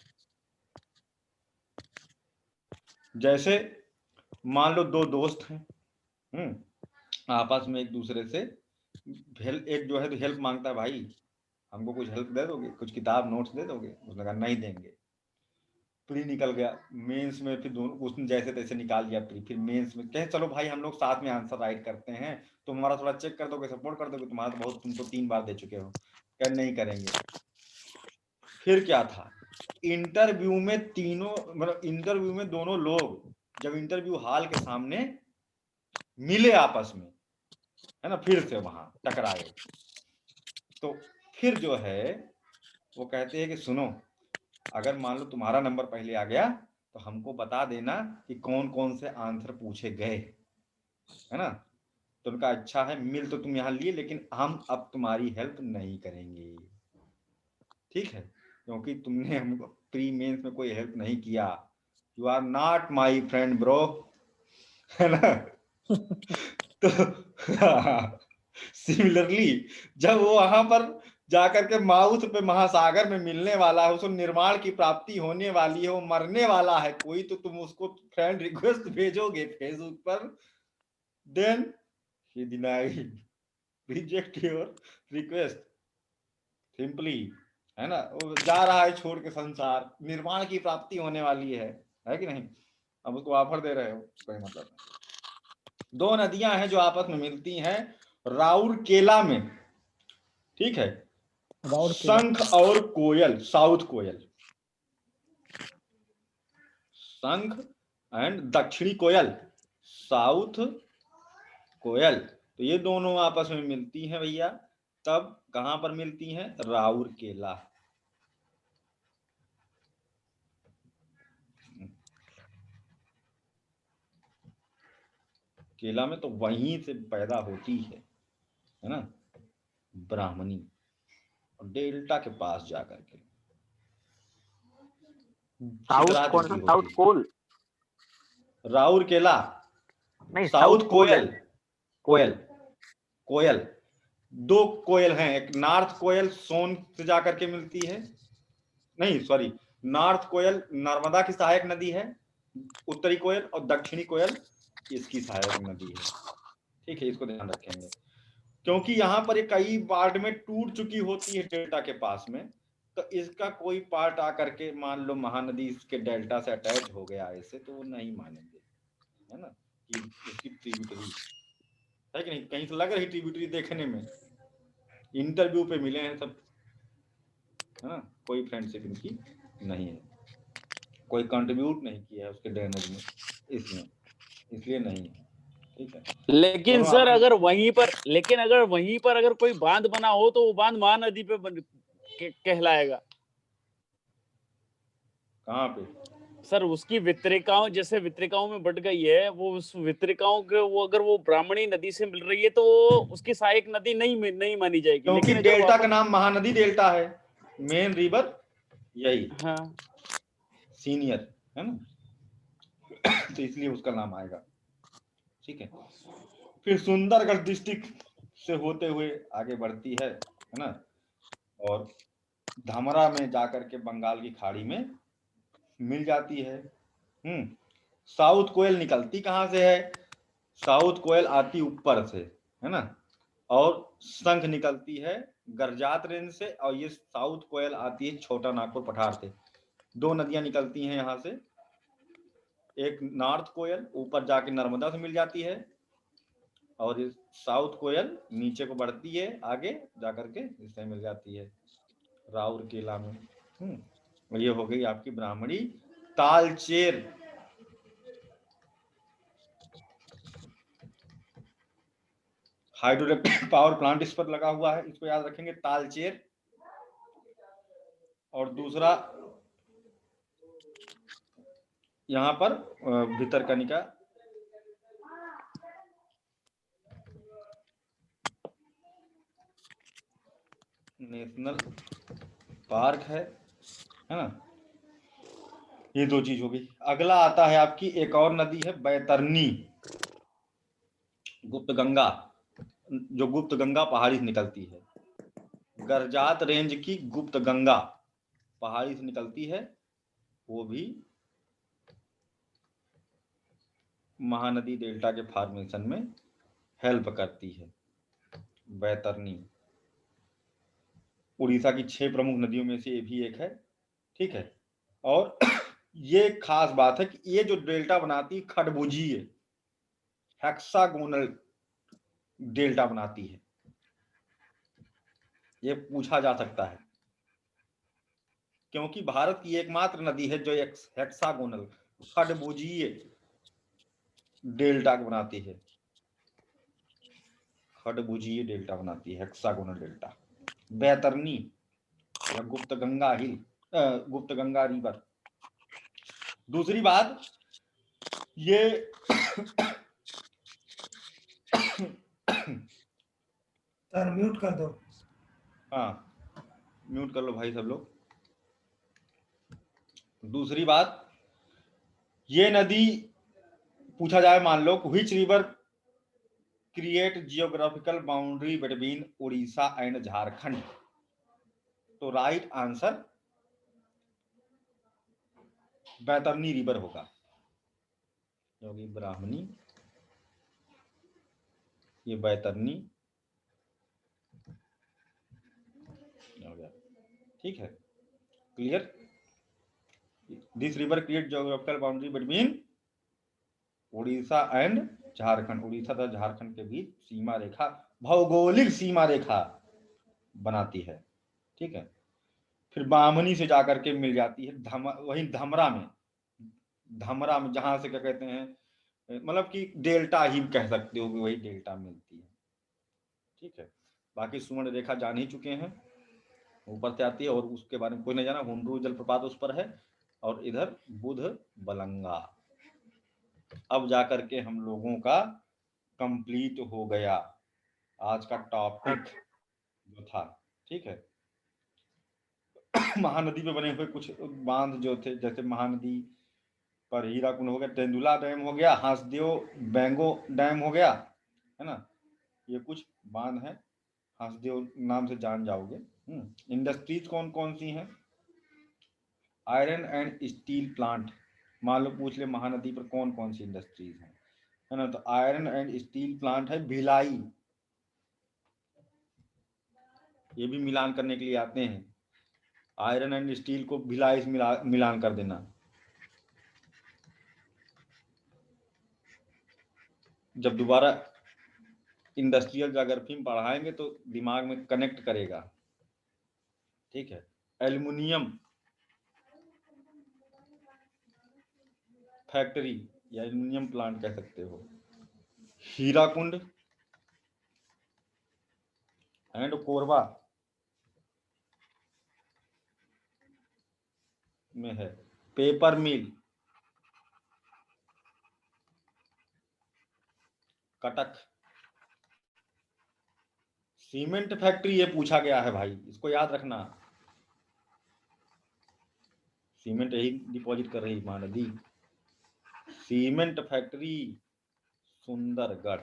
जैसे मान लो 2 दोस्त हैं, आपस में एक दूसरे से एक जो है तो हेल्प मांगता है, भाई हमको कुछ हेल्प दे दोगे, कुछ किताब नोट्स दे दोगे? उसने कहा नहीं देंगे। प्री निकल गया, मेंस में फिर दोनों उसने जैसे तैसे निकाल लिया प्री, फिर मेंस में कहे चलो भाई हम लोग साथ में आंसर राइट करते हैं, तुम हमारा थोड़ा चेक कर दोगे, सपोर्ट कर दोगे, तुम्हारा तो बहुत, तुम तो 3 बार दे चुके हो। क्या नहीं करेंगे। फिर क्या था, इंटरव्यू में तीनों मतलब इंटरव्यू में दोनों लोग जब इंटरव्यू हॉल के सामने मिले आपस में, है ना, फिर से वहां टकराए, तो फिर जो है वो कहते हैं कि सुनो, अगर मान लो तुम्हारा नंबर पहले आ गया तो हमको बता देना कि कौन कौन से आंसर पूछे गए, है ना। तो उनका अच्छा है, मिल तो तुम यहाँ लिए लेकिन हम अब तुम्हारी हेल्प नहीं करेंगे, ठीक है, क्योंकि तुमने हमको प्री मेंस में कोई हेल्प नहीं किया, you are not my friend bro, है ना। तो सिमिलरली जब वो वहां पर जाकर के माउथ पे महासागर में मिलने वाला है, उसको निर्माण की प्राप्ति होने वाली है, वो मरने वाला है कोई, तो तुम उसको फ्रेंड रिक्वेस्ट भेजोगे फेसबुक पर, then he denied, reject your request simply, है ना। वो जा रहा है छोड़ के संसार, निर्माण की प्राप्ति होने वाली है कि नहीं। अब उसको ऑफर दे रहे हो, कोई मतलब नहीं। 2 नदियां हैं जो आपस में मिलती हैं राउरकेला में, ठीक है, शंख और कोयल, साउथ कोयल, शंख एंड दक्षिणी कोयल, साउथ कोयल, तो ये दोनों आपस में मिलती हैं भैया। तब कहां पर मिलती हैं? राउरकेला। केला में तो वहीं से पैदा होती है ना ब्राह्मणी, और डेल्टा के पास जाकर के साउथ कोल, राउरकेला नहीं साउथ कोयल, कोयल कोयल 2 कोयल हैं, एक नॉर्थ कोयल सोन से जाकर के मिलती है, नहीं सॉरी, नॉर्थ कोयल नर्मदा की सहायक नदी है, उत्तरी कोयल, और दक्षिणी कोयल इसकी सहायक नदी है, ठीक है, इसको ध्यान रखेंगे क्योंकि यहाँ पर कई पार्ट में टूट चुकी होती है डेल्टा के पास में, तो इसका कोई पार्ट आकर के मान लो महानदी इसके डेल्टा से अटैच हो गया ऐसे, तो वो नहीं मानेंगे, ट्रिब्यूटरी है कि नहीं? कहीं से लग रही ट्रिब्यूटरी देखने में, इंटरव्यू पे मिले हैं सब, है ना? कोई फ्रेंडशिप इनकी नहीं है, कोई कंट्रीब्यूट नहीं किया है उसके ड्रेनेज में, इसमें, इसलिए नहीं है। ठीक है, लेकिन दोनों सर आपस- अगर वहीं पर अगर कोई बांध बना हो तो वो बांध महानदी पे कहलाएगा। कहाँ पे? सर उसकी वितरिकाओं जैसे वितरिकाओं में बट गई है, वो उस वितरिकाओं के वो अगर वो ब्राह्मणी नदी से मिल रही है तो उसकी सहायक नदी नहीं मानी जाएगी। क्योंकि लेकिन अगर डेल्टा का नाम महानदी डेल्टा है, मेन रिवर यही, हाँ सीनियर, है ना? तो इसलिए उसका नाम आएगा। ठीक है, फिर सुंदरगढ़ डिस्ट्रिक्ट से होते हुए आगे बढ़ती है ना? और धामरा में जाकर के बंगाल की खाड़ी में मिल जाती है। साउथ कोयल निकलती कहाँ से है? साउथ कोयल आती ऊपर से, है ना? और शंख निकलती है गरजात रेंज से, और ये साउथ कोयल आती है छोटा नागपुर पठार से। दो नदियां निकलती हैं यहाँ से, एक नॉर्थ कोयल ऊपर जाके नर्मदा से मिल जाती है, और ये साउथ कोयल नीचे को बढ़ती है आगे जाकर के इससे मिल जाती है राउर केला में। ये हो गई आपकी ब्राह्मणी। तालचेर, हाइड्रोइलेक्ट्रिक पावर प्लांट इस पर लगा हुआ है, इसको याद रखेंगे, तालचेर। और दूसरा यहाँ पर भितरकनिका नेशनल पार्क है ना? ये दो चीज हो गई। अगला आता है आपकी एक और नदी है बैतरनी, गुप्त गंगा, जो गुप्त गंगा पहाड़ी से निकलती है। गरजात रेंज की गुप्त गंगा पहाड़ी से निकलती है, वो भी महानदी डेल्टा के फॉर्मेशन में हेल्प करती है। बैतरनी उड़ीसा की 6 प्रमुख नदियों में से ये भी एक है। ठीक है, और ये खास बात है कि ये जो डेल्टा बनाती है खडभुजीय हेक्सागोनल डेल्टा बनाती है। ये पूछा जा सकता है क्योंकि भारत की एकमात्र नदी है जो हेक्सागोनल खडभुजीय डेल्टा बनाती है, खडभुजीय डेल्टा बनाती है, हेक्सागोनल डेल्टा। बैतरनी या गुप्त गंगा हिल, गुप्त गंगा रिवर। दूसरी बात, ये सर म्यूट कर दो। हाँ म्यूट कर लो भाई सब लोग। दूसरी बात, ये नदी पूछा जाए मान लो which river create geographical boundary between Orissa and Jharkhand, तो राइट आंसर बैतरनी रिवर होगा, क्योंकि ब्राह्मणी, ये बैतरनी हो गया। ठीक है, clear? This river create geographical boundary between Orissa and Jharkhand, Orissa तथा झारखंड के बीच सीमा रेखा, भौगोलिक सीमा रेखा बनाती है। ठीक है, फिर बामनी से जाकर के मिल जाती है वही धमरा में, जहां से क्या कहते हैं, मतलब कि डेल्टा ही कह सकते हो, वही डेल्टा मिलती है। ठीक है, बाकी सुवर्ण रेखा जान ही चुके हैं, ऊपर से आती है, और उसके बारे में कोई नहीं जाना, हुंड्रू जलप्रपात उस पर है, और इधर बुध बलंगा। अब जाकर के हम लोगों का कंप्लीट हो गया आज का टॉपिक जो था। ठीक है, महानदी पे बने हुए कुछ बांध जो थे, जैसे महानदी पर हीराकुंड हो गया, तेंदुला डैम हो गया, हंसदेव बेंगो डैम हो गया, है ना? ये कुछ बांध है, हंसदेव नाम से जान जाओगे। इंडस्ट्रीज कौन कौन सी हैं? आयरन एंड स्टील प्लांट, मान लो पूछ ले महानदी पर कौन कौन सी इंडस्ट्रीज हैं, है ना? तो आयरन एंड स्टील प्लांट है भिलाई, ये भी मिलान करने के लिए आते हैं, आयरन एंड स्टील को भिलाई से मिलान कर देना। जब दोबारा इंडस्ट्रियल ज्योग्राफी में पढ़ाएंगे तो दिमाग में कनेक्ट करेगा। ठीक है, एल्युमिनियम फैक्ट्री या एल्युमिनियम प्लांट कह सकते हो, हीराकुंड एंड कोरबा में है। पेपर मिल कटक। सीमेंट फैक्ट्री ये पूछा गया है भाई, इसको याद रखना। सीमेंट यही डिपॉजिट कर रही महानदी। Cement factory Sundargarh.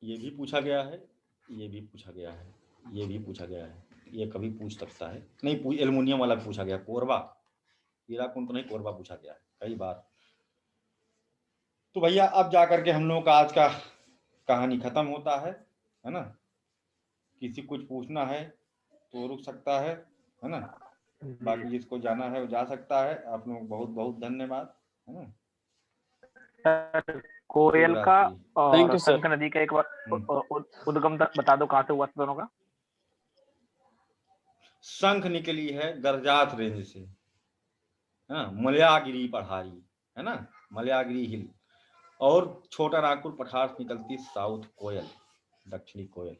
ये भी पूछा गया है, ये भी पूछा गया है, ये भी पूछा गया है, ये कभी पूछ सकता है। नहीं, एल्युमिनियम वाला पूछा गया। कोरबा, हीराकुंड तो नहीं, कोरबा पूछा गया है कई बार। तो भैया अब जाकर के हम लोगों का आज का कहानी खत्म होता है ना। किसी कुछ पूछना है तो रुक सकता है ना। बाकी जिसको जाना है वो जा सकता है। आप लोग बहुत बहुत धन्यवाद, है ना। सर कोयल का और शंख नदी का एक बार उद्गम बता दो, कहाँ से हुआ दोनों का। शंख निकली है गरजात रेंज से, है, मलयागिरी पहाड़ी, है ना, मलयागिरी हिल। और छोटा नागपुर पठार से निकलती साउथ कोयल, दक्षिणी कोयल।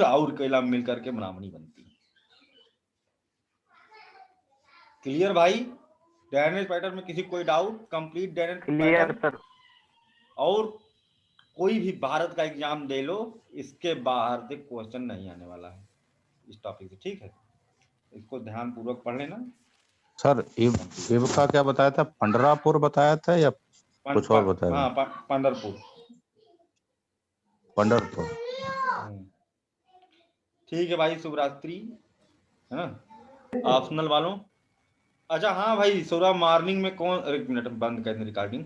और कोयला मिलकर के ब्राह्मणी बनती है। क्लियर भाई? ड्रेनेज पैटर्न में किसी कोई doubt? Complete drainage clear sir. और कोई भी भारत का एग्जाम दे लो, इसके बाहर से क्वेश्चन नहीं आने वाला है इस टॉपिक से। ठीक है, इसको ध्यान पूर्वक पढ़ लेना। सर इब का क्या बताया था? पंडरापुर बताया था या कुछ और बताया? हाँ, पंडरपुर। पंडरपुर। ठीक है भाई, शुभ रात्रि, है ना। ऑप्शनल वालों, अच्छा हाँ भाई, सौरभ मॉर्निंग में कौन, एक मिनट बंद कर रिकॉर्डिंग।